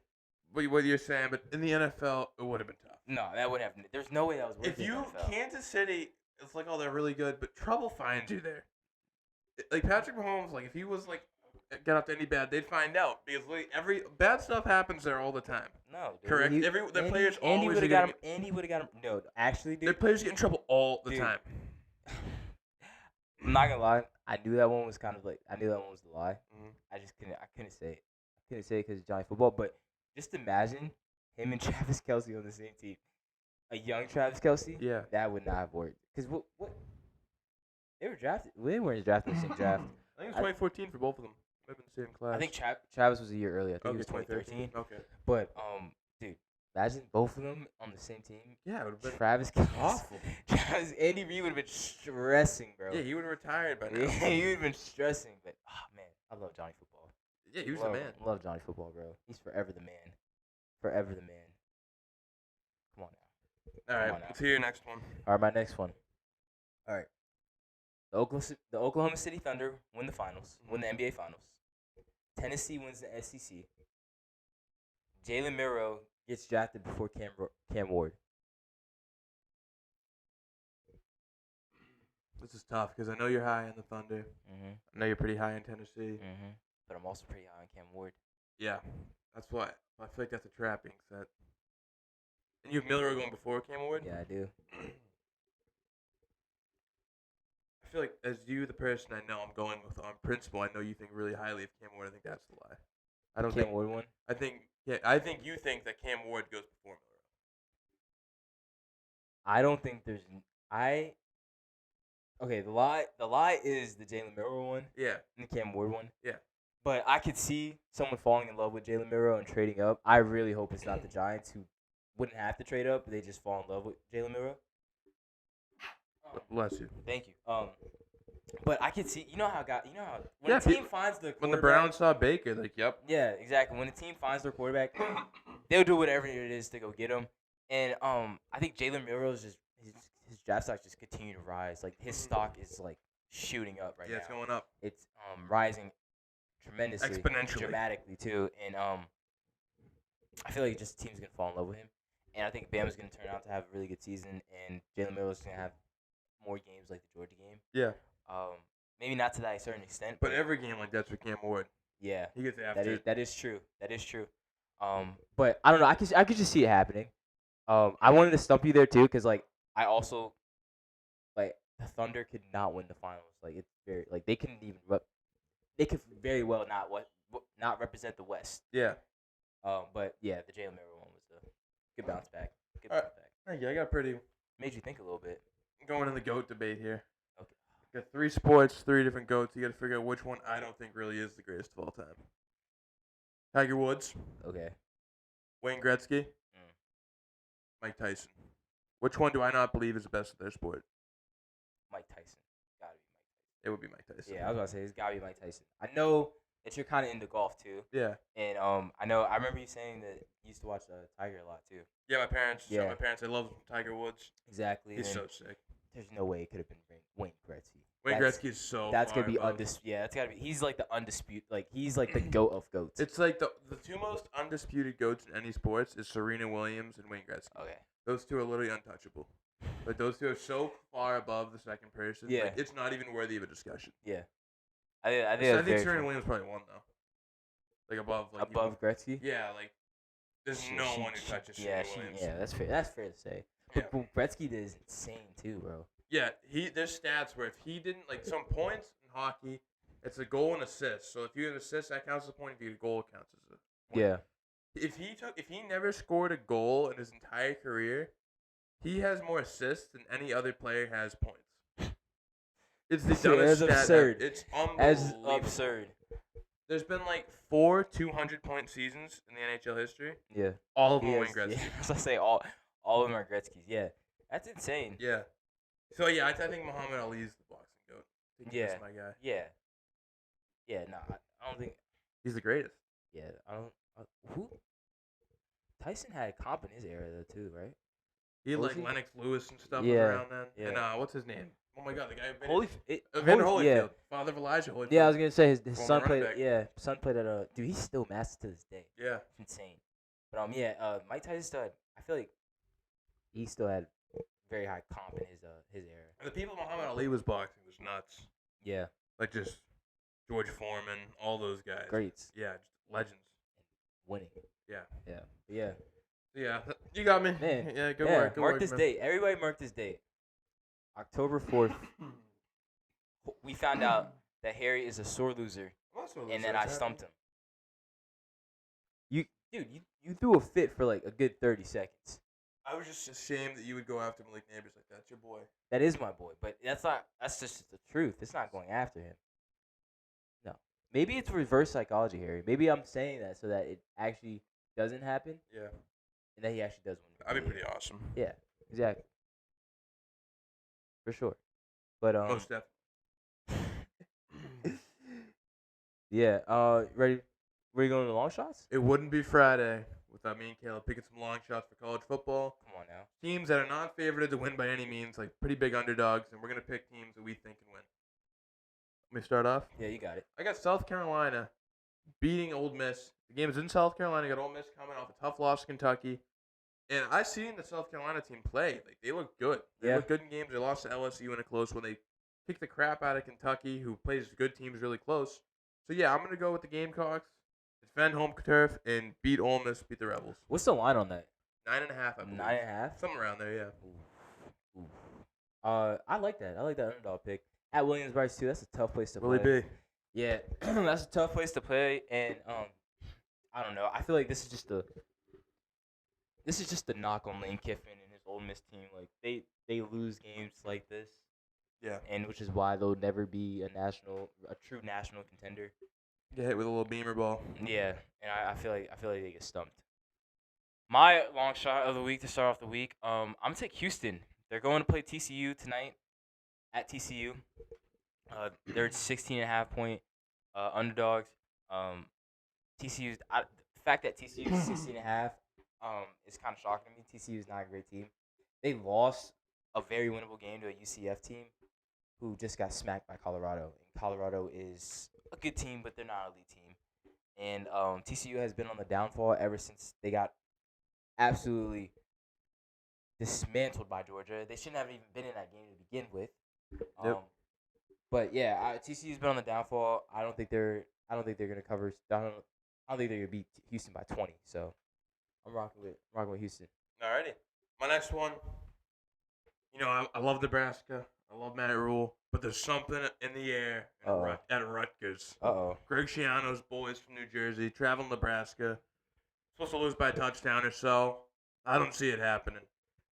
What you're saying, but in the NFL, it would have been tough. No, that would have. There's no way that was. If you Kansas City, it's like, oh, they're really good, but trouble finds you there. Like Patrick Mahomes, like if he was like got up to any bad, they'd find out because like every bad stuff happens there all the time. No, dude. Correct. Their players always would have are got gonna him. Andy would have got him. No, actually, Their dude. players get in trouble all the Dude. time. I'm not gonna lie. I knew that one was kind of like. I knew that one was the lie. Mhm. I just couldn't. I couldn't say it. I couldn't say it because it's Johnny Football. But just imagine him and Travis Kelce on the same team. a young Travis Kelsey, Yeah. that would not have worked. Because what they were drafted, they weren't drafted in the same draft. I think it was 2014 for both of them. Might have been the same class. I think Travis was a year earlier. I think okay, it was 2013. Okay. But dude, imagine both of them on the same team. Yeah, it would have been Travis Kelsey, awful. Andy Reid would have been stressing, bro. Yeah, he would have retired by now. Yeah, he would have been stressing. But man, I love Johnny Football. Yeah, he was the man. Love Johnny Football, bro. He's forever the man. Forever the man. Come on now. All right, let's hear your next one. All right, my next one. All right. The Oklahoma City Thunder win the finals, win the NBA Finals. Tennessee wins the SEC. Jalen Miro gets drafted before Cam Ward. This is tough because I know you're high on the Thunder. Mm-hmm. I know you're pretty high in Tennessee. Mm-hmm. But I'm also pretty high on Cam Ward. Yeah, that's why I feel like that's a trap being set. And you have Miller going before Cam Ward? Yeah, I do. I feel like as you, the person I know I'm going with on principle, I know you think really highly of Cam Ward. I think that's the lie. I don't Cam think Ward won. I think you think that Cam Ward goes before Miller. I don't think there's Okay, the lie is the Jalen Miro one. Yeah. And the Cam Ward one. Yeah. But I could see someone falling in love with Jalen Miro and trading up. I really hope it's not the Giants who wouldn't have to trade up. They just fall in love with Jalen Miro. Bless you. Thank you. But I could see. You know how when a team finds the when the Browns saw Baker, like, yep. Yeah, exactly. When a team finds their quarterback, they'll do whatever it is to go get him. And I think Jalen Miro's just his draft stock just continue to rise. Like his stock is like shooting up right now. Yeah, it's going up. It's rising tremendously, exponentially, dramatically too. And I feel like just teams gonna fall in love with him. And I think Bama's gonna turn out to have a really good season, and Jalen Miro's gonna have more games like the Georgia game. Yeah. Maybe not to that certain extent, but every game like that's for Cam Ward. Yeah, he gets after. That is true. That is true. But I don't know. I could just see it happening. I wanted to stump you there too, because like I also like the Thunder could not win the finals. Like it's very like they couldn't even they could very well not represent the West. Yeah. But yeah, the Jalen Miro one was the good bounce back. Good bounce back. Thank you. I got pretty. Made you think a little bit. Going in the GOAT debate here. Okay. Got 3 sports, 3 different GOATs. You got to figure out which one I don't think really is the greatest of all time. Tiger Woods. Okay. Wayne Gretzky. Mike Tyson. Which one do I not believe is the best of their sport? Mike Tyson. Gotta be Mike Tyson. It would be Mike Tyson. Yeah, I was about to say it's gotta be Mike Tyson. I know that you're kind of into golf too. Yeah. And I remember you saying that you used to watch Tiger a lot too. Yeah, my parents. Yeah. My parents. I love Tiger Woods. Exactly. He's so sick. There's no way it could have been Wayne Gretzky. Wayne Gretzky is so. That's far gonna be above. Yeah, that's gotta be. He's like the undisputed. Like he's like the goat of goats. It's like the 2 most undisputed goats in any sports is Serena Williams and Wayne Gretzky. Okay. Those 2 are literally untouchable. Like those 2 are so far above the second person. Yeah. Like, it's not even worthy of a discussion. Yeah. I think Serena Williams probably won though. Like above. Like, above Gretzky. Yeah, like there's no one who touches Serena Williams. Yeah, that's fair. That's fair to say. But Gretzky is insane too, bro. Yeah, there's stats where if he didn't like some points in hockey, it's a goal and assist. So if you have an assist, that counts as a point. If you get a goal, it counts as a point. Yeah. If he never scored a goal in his entire career, he has more assists than any other player has points. It's the dumbest stat. Absurd. It's unbelievable. As absurd. There's been like 4 200-point seasons in the NHL history. Yeah. All of them Wayne Gretzky. Yeah, I was say all of them are Gretzky's. Yeah. That's insane. Yeah. So yeah, I think Muhammad Ali is the boxing goat. I think Yeah. He's my guy. Yeah. Yeah, no, I don't think. He's the greatest. Yeah, I don't. Who? Tyson had comp in his era though too, right? He had What like was he? Lennox Lewis and stuff Yeah, was around then. yeah. And what's his name? Oh my God, the guy. Evander Holyfield, Yeah. father of Elijah Holyfield. Yeah, I was gonna say his Former son running played. back. Yeah, son played at a. Dude, he's still master to this day. Yeah. It's insane. But Mike Tyson still had, I feel like he still had very high comp in his era. And the people Muhammad Ali was boxing was nuts. Yeah. Like just George Foreman, all those guys. Greats. Yeah, just legends. Winning. Yeah. Yeah. Yeah. Yeah, you got me. Man. Yeah, good Yeah, work. Good mark work, this man. date. Everybody mark this date. October 4th. We found out that Harry is a sore loser, and then I stumped him. You threw a fit for like a good 30 seconds. I was just ashamed that you would go after Malik Neighbors like that. That's your boy. That is my boy, but that's just the truth. It's not going after him. No. Maybe it's reverse psychology, Harry. Maybe I'm saying that so that it actually doesn't happen Yeah. and that he actually does win. That'd be pretty awesome. Yeah, exactly. For sure. But Most definitely. yeah, ready? Ready to go to the long shots? It wouldn't be Friday without me and Caleb picking some long shots for college football. Come on now. Teams that are not favored to win by any means, like pretty big underdogs, and we're going to pick teams that we think can win. Let me start off. Yeah, you got it. I got South Carolina beating Ole Miss. The game is in South Carolina. I got Ole Miss coming off a tough loss to Kentucky. And I seen the South Carolina team play. Like, they look good. They look good in games. They lost to LSU in a close one. They kicked the crap out of Kentucky, who plays good teams really close. So, yeah, I'm going to go with the Gamecocks, defend home turf, and beat Ole Miss, beat the Rebels. What's the line on that? 9.5, I believe. 9.5? Something around there, yeah. Ooh. I like that. I like that underdog pick. At Williams-Brice, too. That's a tough place to play. Willie B. Yeah, that's a tough place to play. And, I don't know. I feel like this is just the knock on Lane Kiffin and his Ole Miss team. Like, they lose games like this. Yeah. And which is why they'll never be a true national contender. Get hit with a little beamer ball. Yeah, and I feel like they get stumped. My long shot of the week to start off the week, I'm gonna take Houston. They're going to play TCU tonight at TCU. They're 16.5-point underdogs. TCU's the fact that TCU is 16.5 is kind of shocking to me. TCU is not a great team. They lost a very winnable game to a UCF team who just got smacked by Colorado. And Colorado is a good team, but they're not an elite team. And TCU has been on the downfall ever since they got absolutely dismantled by Georgia. They shouldn't have even been in that game to begin with. But yeah, TCU's been on the downfall. I don't think they're gonna cover. I don't think they're gonna beat Houston by 20. So I'm rocking with Houston. Alrighty. My next one. You know, I love Nebraska. I love Matt Rule, but there's something in the air at Rutgers. Greg Schiano's boys from New Jersey travel to Nebraska. Supposed to lose by a touchdown or so. I don't see it happening.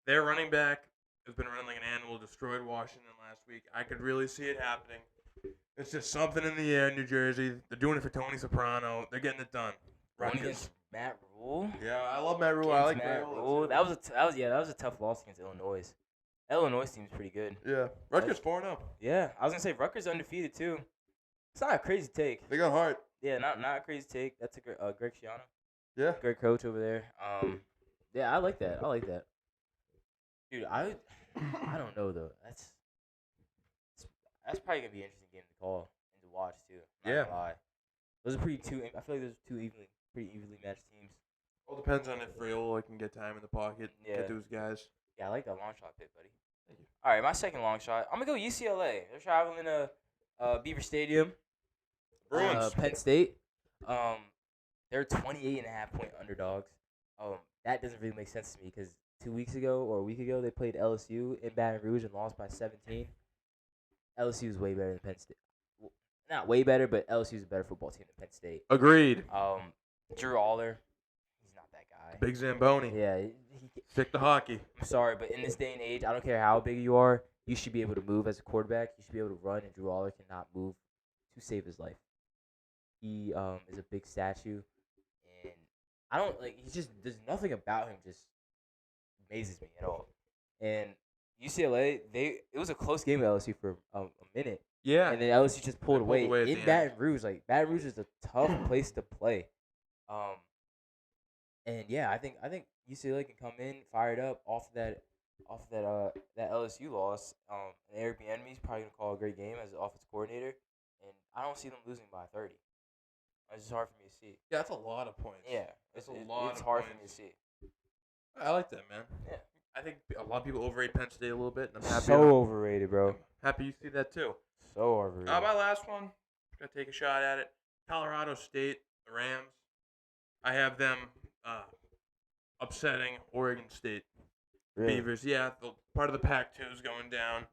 Their running back has been running like an animal, destroyed Washington last week. I could really see it happening. It's just something in the air in New Jersey. They're doing it for Tony Soprano. They're getting it done. Rutgers. Matt Rule? Yeah, I love Matt Rule. I like Matt Rule. That was a tough loss against Illinois. Illinois team's pretty good. Yeah. Rutgers 4-0. Yeah, I was gonna say Rutgers undefeated too. It's not a crazy take. They got heart. Yeah, not a crazy take. That's a Greg Schiano. Yeah. Great coach over there. Yeah, I like that. Dude, I don't know though. That's probably gonna be an interesting game to call and to watch too. Not gonna lie. Those are I feel like those are pretty evenly matched teams. All depends on if Raiola can get time in the pocket. Yeah. Get those guys. Yeah, I like that long shot pick, buddy. Thank you. All right, my second long shot. I'm gonna go UCLA. They're traveling to Beaver Stadium. Bruins. Penn State. They're 28.5-point underdogs. That doesn't really make sense to me because 2 weeks ago or a week ago they played LSU in Baton Rouge and lost by 17. LSU is way better than Penn State. Well, not way better, but LSU is a better football team than Penn State. Agreed. Drew Aller, he's not that guy. Big Zamboni. Yeah. Stick to hockey. I'm sorry, but in this day and age, I don't care how big you are, you should be able to move as a quarterback. You should be able to run, and Drew Aller cannot move to save his life. He is a big statue, and I don't like. There's nothing about him just amazes me at all. And UCLA, it was a close game with LSU for a minute. Yeah. And then LSU just pulled away in Baton Rouge. Like Baton Rouge is a tough place to play. And yeah, I think UCLA can come in fired up off that LSU loss. And Eric Bieniemy's probably gonna call a great game as an offensive coordinator, and I don't see them losing by 30. It's just hard for me to see. Yeah, that's a lot of points. Yeah, it's it's hard for me to see. I like that, man. Yeah, I think a lot of people overrate Penn State a little bit, and I'm happy. So overrated, bro. I'm happy you see that too. So overrated. My last one, gonna take a shot at it. Colorado State, the Rams. I have them upsetting Oregon State. Really? Beavers. Yeah, part of the Pac-2 is going down.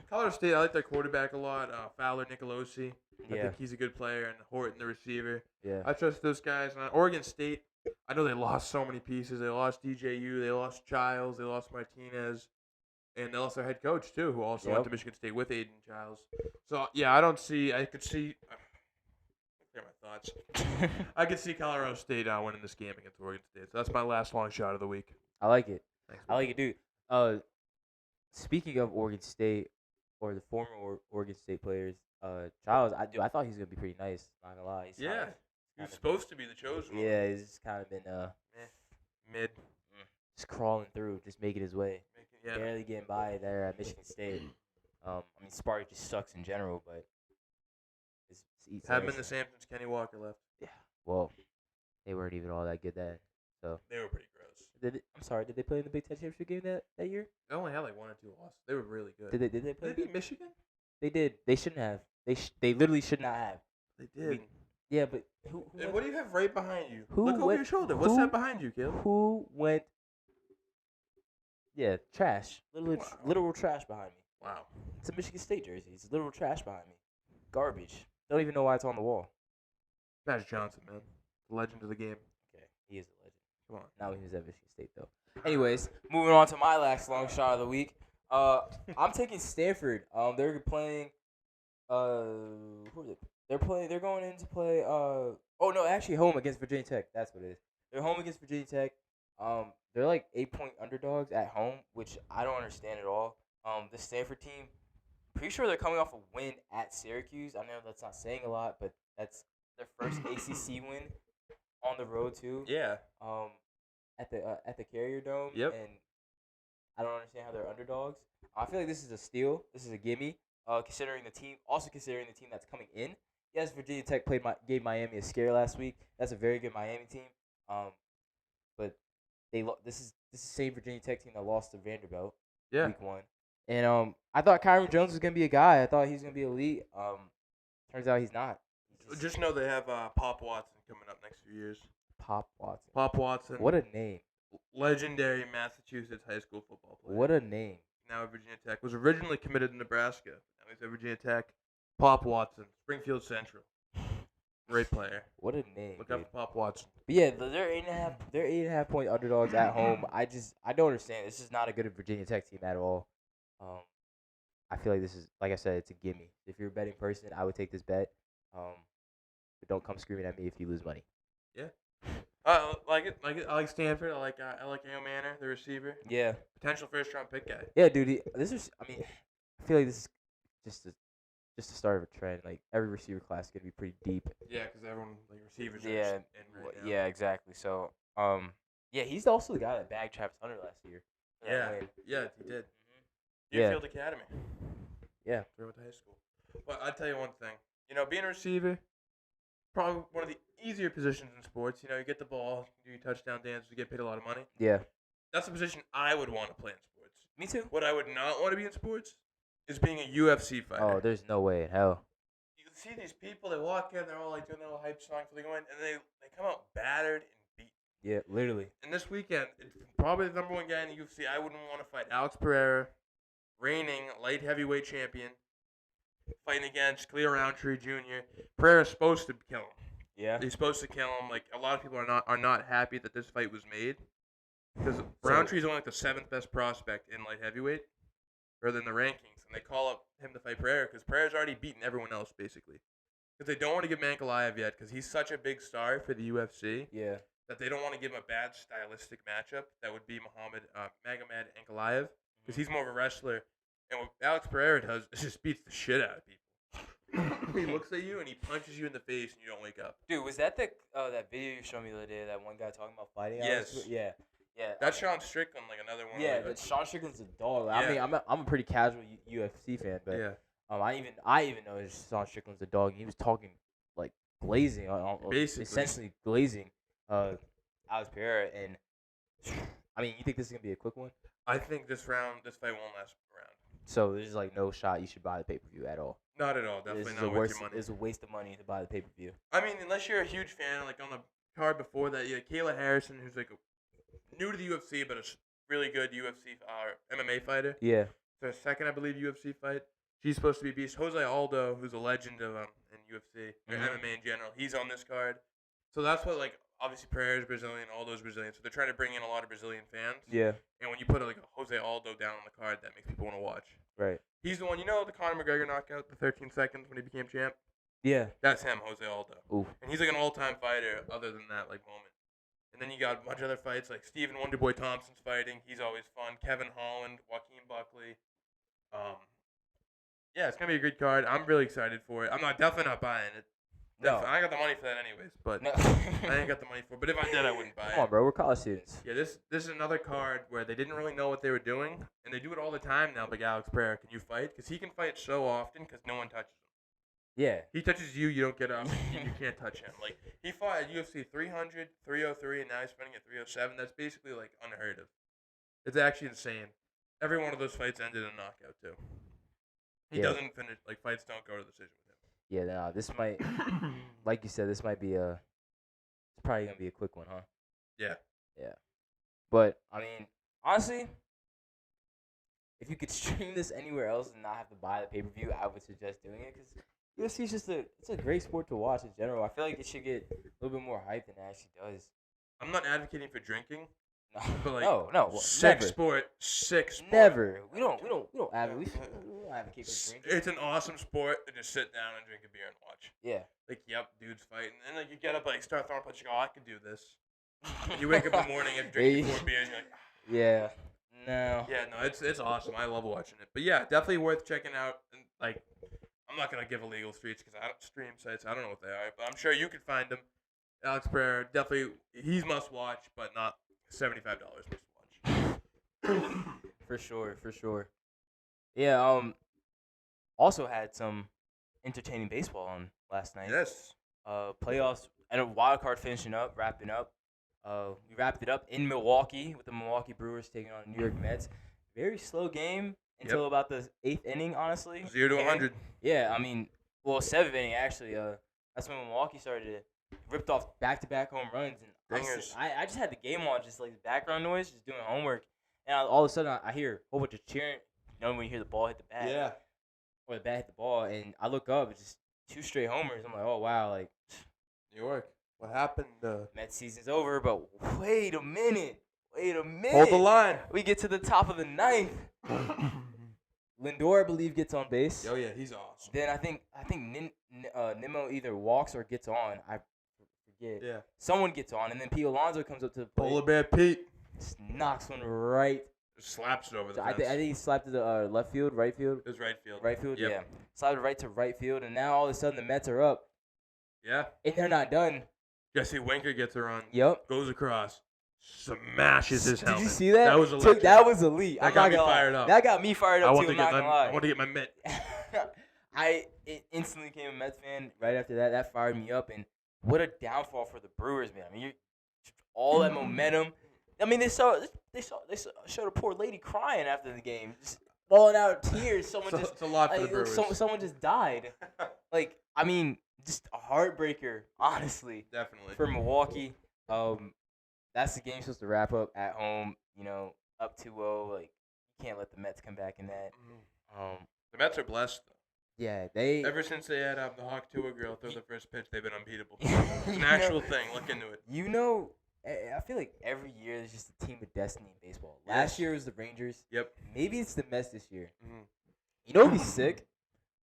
Colorado State, I like their quarterback a lot. Fowler Nicolosi. I think he's a good player, and Horton, the receiver. Yeah. I trust those guys. Oregon State, I know they lost so many pieces. They lost DJU, they lost Childs, they lost Martinez, and they lost their head coach too, who also went to Michigan State with Aiden Childs. So yeah, I could see. Clear my thoughts. I could see Colorado State winning this game against Oregon State. So that's my last long shot of the week. I like it. Thanks, I like it, dude. Speaking of Oregon State or the former Oregon State players, Childs, I thought he was gonna be pretty nice. Not gonna lie. Yeah, he was supposed to be the chosen one. Yeah, he's just kind of been mid, just crawling through, just making his way, yeah. barely getting by there at Michigan State. I mean, Sparty just sucks in general, but haven't been the same since Kenny Walker left. Yeah, well, they weren't even all that good then. So they were pretty gross. I'm sorry. Did they play in the Big Ten championship game that year? They only had like 1 or 2 losses. They were really good. Did they play? Did they beat Michigan? They did. They shouldn't have. They literally should not have. They did. Yeah, but who and what do you have right behind you? Who Look over your shoulder. What's that behind you, Caleb? Who went? Yeah, trash. Literal trash behind me. Wow. It's a Michigan State jersey. It's literal trash behind me. Garbage. Don't even know why it's on the wall. Magic Johnson, man. Legend of the game. Okay, he is a legend. Come on. Now he was at Michigan State, though. Anyways, moving on to my last long shot of the week. I'm taking Stanford. They're playing. Who is it? They're going in to play. Actually, home against Virginia Tech. That's what it is. They're home against Virginia Tech. They're like 8-point underdogs at home, which I don't understand at all. The Stanford team, pretty sure they're coming off a win at Syracuse. I know that's not saying a lot, but that's their first ACC win on the road too. Yeah. At the Carrier Dome. Yep. And I don't understand how they're underdogs. I feel like this is a steal. This is a gimme. Considering the team that's coming in. Yes, Virginia Tech gave Miami a scare last week. That's a very good Miami team. But this is the same Virginia Tech team that lost to Vanderbilt. Yeah. Week 1. And I thought Kyron Jones was gonna be a guy. I thought he was gonna be elite. Turns out he's not. Just know they have Pop Watson coming up next few years. Pop Watson. Pop Watson. What a name. Legendary Massachusetts high school football player. What a name. Now at Virginia Tech. Was originally committed to Nebraska. Now he's at Virginia Tech. Pop Watson. Springfield Central. Great player. What a name. Look up Pop Watson. But yeah, they're 8.5 point underdogs at home. I don't understand. This is not a good Virginia Tech team at all. I feel like this is, like I said, it's a gimme. If you're a betting person, I would take this bet. But don't come screaming at me if you lose money. Yeah. I like it. I like Stanford. I like Al Manor, the receiver. Yeah. Potential first round pick guy. Yeah, dude. I feel like this is just the start of a trend. Like every receiver class is gonna be pretty deep. Yeah, because everyone receivers. Yeah. Are in right now. Yeah, exactly. So, yeah, he's also the guy that bagged Travis Hunter last year. Yeah, he did. Yeah. Deerfield Academy. Yeah. Where went to high school. But I'll tell you one thing. Being a receiver, probably one of the easier positions in sports. You get the ball, you do your touchdown dances, you get paid a lot of money. Yeah. That's a position I would want to play in sports. Me too. What I would not want to be in sports is being a UFC fighter. Oh, there's no way in hell. You see these people, they walk in, they're all like doing their little hype song for they go in, and they come out battered and beat. Yeah, literally. And this weekend, it's probably the number one guy in the UFC. I wouldn't want to fight Alex Pereira, reigning light heavyweight champion, fighting against Cleo Roundtree Jr. Pereira's supposed to kill him. Yeah. He's supposed to kill him. Like, a lot of people are not happy that this fight was made. Because Roundtree's only like the 7th best prospect in light heavyweight, or in the rankings. And they call up him to fight Pereira because Pereira's already beaten everyone else, basically. Because they don't want to give Ankalaev yet because he's such a big star for the UFC. Yeah. That they don't want to give him a bad stylistic matchup. That would be Magomed Ankalaev. Because he's more of a wrestler. And what Alex Pereira does is just beats the shit out of people. He looks at you and he punches you in the face and you don't wake up. Dude, was that that video you showed me the other day? That one guy talking about fighting? Yes. Yeah. That's Sean Strickland, like another one. Yeah, but Sean Strickland's a dog. Yeah. I mean, I'm a pretty casual UFC fan, but yeah. I even know Sean Strickland's a dog. He was talking like glazing, Basically. essentially glazing, Alex Pereira. And I mean, you think this is gonna be a quick one? I think this fight won't last a round. So there's like no shot you should buy the pay-per-view at all. Not at all. Definitely not worth your money. It's a waste of money to buy the pay-per-view. I mean, unless you're a huge fan, like on the card before that, you had Kayla Harrison, who's like new to the UFC, but a really good UFC MMA fighter. Yeah. So her second, I believe, UFC fight. She's supposed to be a beast. Jose Aldo, who's a legend of in UFC or MMA in general, he's on this card. So that's what obviously Pereira's Brazilian, all those Brazilians. So they're trying to bring in a lot of Brazilian fans. Yeah. And when you put like a Jose Aldo down on the card, that makes people want to watch. Right. He's the one, the Conor McGregor knockout, the 13 seconds when he became champ. Yeah. That's him, Jose Aldo. Oof. And he's like an all-time fighter other than that like moment. And then you got a bunch of other fights like Stephen Wonderboy Thompson's fighting. He's always fun. Kevin Holland, Joaquin Buckley. Yeah, it's gonna be a good card. I'm really excited for it. Definitely not buying it. No. I ain't got the money for that anyways. But No. I ain't got the money for it. But if I did, I wouldn't buy it. Come on, bro. We're college students. Yeah, this is another card where they didn't really know what they were doing, and they do it all the time now. Like Alex Pereira, can you fight? Because he can fight so often because no one touches him. Yeah. He touches you, you don't get up, and you can't touch him. Like he fought at UFC 300, 303, and now he's fighting at 307. That's basically like unheard of. It's actually insane. Every one of those fights ended in a knockout too. He doesn't finish. Like fights don't go to decision with him. Yeah. No. This might, like you said, this might be it's probably gonna be a quick one, huh? Yeah. Yeah. But I mean, honestly, if you could stream this anywhere else and not have to buy the pay-per-view, I would suggest doing it because UFC is just it's a great sport to watch in general. I feel like it should get a little bit more hype than it actually does. I'm not advocating for drinking. No, but like, no, well, sick never. sport. Never. We don't advocate for drinking. It's an awesome sport to just sit down and drink a beer and watch. Yeah. Like, yep, dudes fighting, and like you get up, like start throwing punches. You go, I can do this. You wake up in the morning and drink 4 beers. You're like, yeah. No. Yeah, no, it's awesome. I love watching it. But yeah, definitely worth checking out. And like, I'm not gonna give illegal streets because I don't stream sites. I don't know what they are, but I'm sure you can find them. Alex Pereira, definitely, he's must watch, but not $75 must watch. For sure. Yeah. Also had some entertaining baseball on last night. Yes. Playoffs and a wild card wrapping up. We wrapped it up in Milwaukee with the Milwaukee Brewers taking on the New York Mets. Very slow game until about the 8th inning, honestly. 0 to 100. Yeah, I mean, 7th inning actually. That's when Milwaukee ripped off back-to-back home runs, and I just had the game on, just like background noise, just doing homework, and all of a sudden I hear a whole bunch of cheering. You know when you hear the ball hit the bat? Yeah. Or the bat hit the ball, and I look up, it's just 2 straight homers. I'm like, oh wow, like New York. What happened? Mets season's over, but wait a minute. Hold the line. We get to the top of the 9th. Lindor, I believe, gets on base. Oh yeah, he's awesome. Then I think Nimmo either walks or gets on. I forget. Yeah. Someone gets on, and then Pete Alonso comes up to the plate. Polar Bear Pete Just knocks one right. Slaps it over the I fence. think he slapped it to left field, right field. It was right field. Right field, Yep. yeah. Slapped it right to right field, and now all of a sudden the Mets are up. Yeah. And they're not done. Jesse Winker gets a run. Yep. Goes across. Smashes his helmet. Did you see that? That was electric. That was elite. That got me fired up. That got me fired up I too. want I'm not gonna lie. I want to get my mitt. I instantly became a Mets fan right after that. That fired me up, and what a downfall for the Brewers, man. I mean, all that momentum. I mean, they showed a poor lady crying after the game, just falling out tears. It's a lot for the Brewers. Someone just died. Like, I mean, just a heartbreaker, honestly. Definitely. For Milwaukee, that's the game supposed to wrap up at home. Up 2-0. Like, you can't let the Mets come back in that. The Mets are blessed. Yeah, ever since they had the Hawk Tua girl throw the first pitch, they've been unbeatable. It's an actual thing. Look into it. I feel like every year there's just a team of destiny in baseball. Last year was the Rangers. Yep. Maybe it's the Mets this year. Mm-hmm. You know what'd be sick?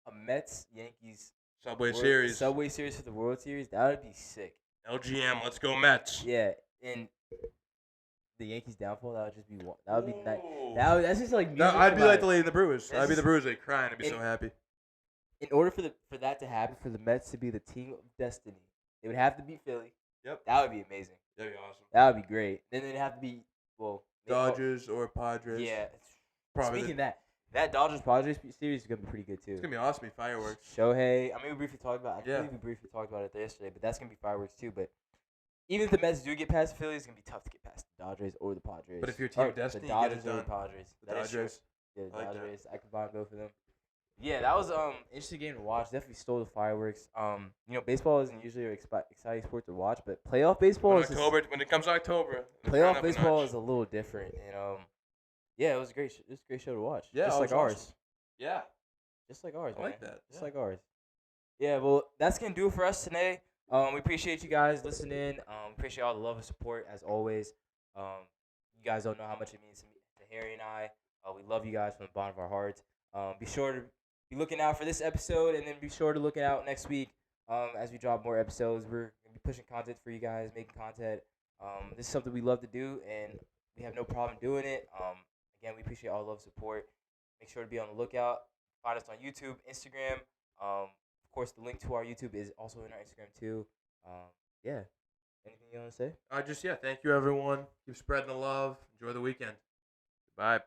A Mets-Yankees Subway Series for the World Series. That would be sick. LGM, let's go Mets. Yeah, and the Yankees downfall, that would just be one. That would be nice. That's just like music. I'd be like the lady in the Brewers. I'd be the Brewers, like crying. I'd be so happy. In order for that to happen, for the Mets to be the team of destiny, they would have to beat Philly. Yep. That would be amazing. That'd be awesome. That would be great. Then they'd have to be Dodgers or Padres. Yeah. Probably. Speaking of that Dodgers Padres series is gonna be pretty good too. It's gonna be awesome. Fireworks. Shohei. I mean, we briefly talked about. I believe we briefly talked about it yesterday, but that's gonna be fireworks too. But even if the Mets do get past the Phillies, it's gonna be tough to get past the Dodgers or the Padres. But if you're team of destiny, the Dodgers you get it or done. the Padres. The Dodgers. Yeah, the I like Dodgers. I combine both of them. Yeah, that was interesting game to watch. Definitely stole the fireworks. Baseball isn't usually an exciting sport to watch, but playoff baseball when it comes October, playoff baseball is a little different. Yeah, it was a great show to watch. Yeah, just like ours. Awesome. Yeah, just like ours. I like that. Just like ours. Yeah, well, that's gonna do it for us today. We appreciate you guys listening. Appreciate all the love and support as always. You guys don't know how much it means to me, to Harry and I. We love you guys from the bottom of our hearts. Be sure to be looking out for this episode, and then be sure to look out next week as we drop more episodes. We're gonna be pushing content for you guys, making content. This is something we love to do, and we have no problem doing it. Again, we appreciate all the love and support. Make sure to be on the lookout. Find us on YouTube, Instagram. Of course, the link to our YouTube is also in our Instagram too. Yeah. Anything you want to say? Just yeah, thank you everyone. Keep spreading the love. Enjoy the weekend. Bye.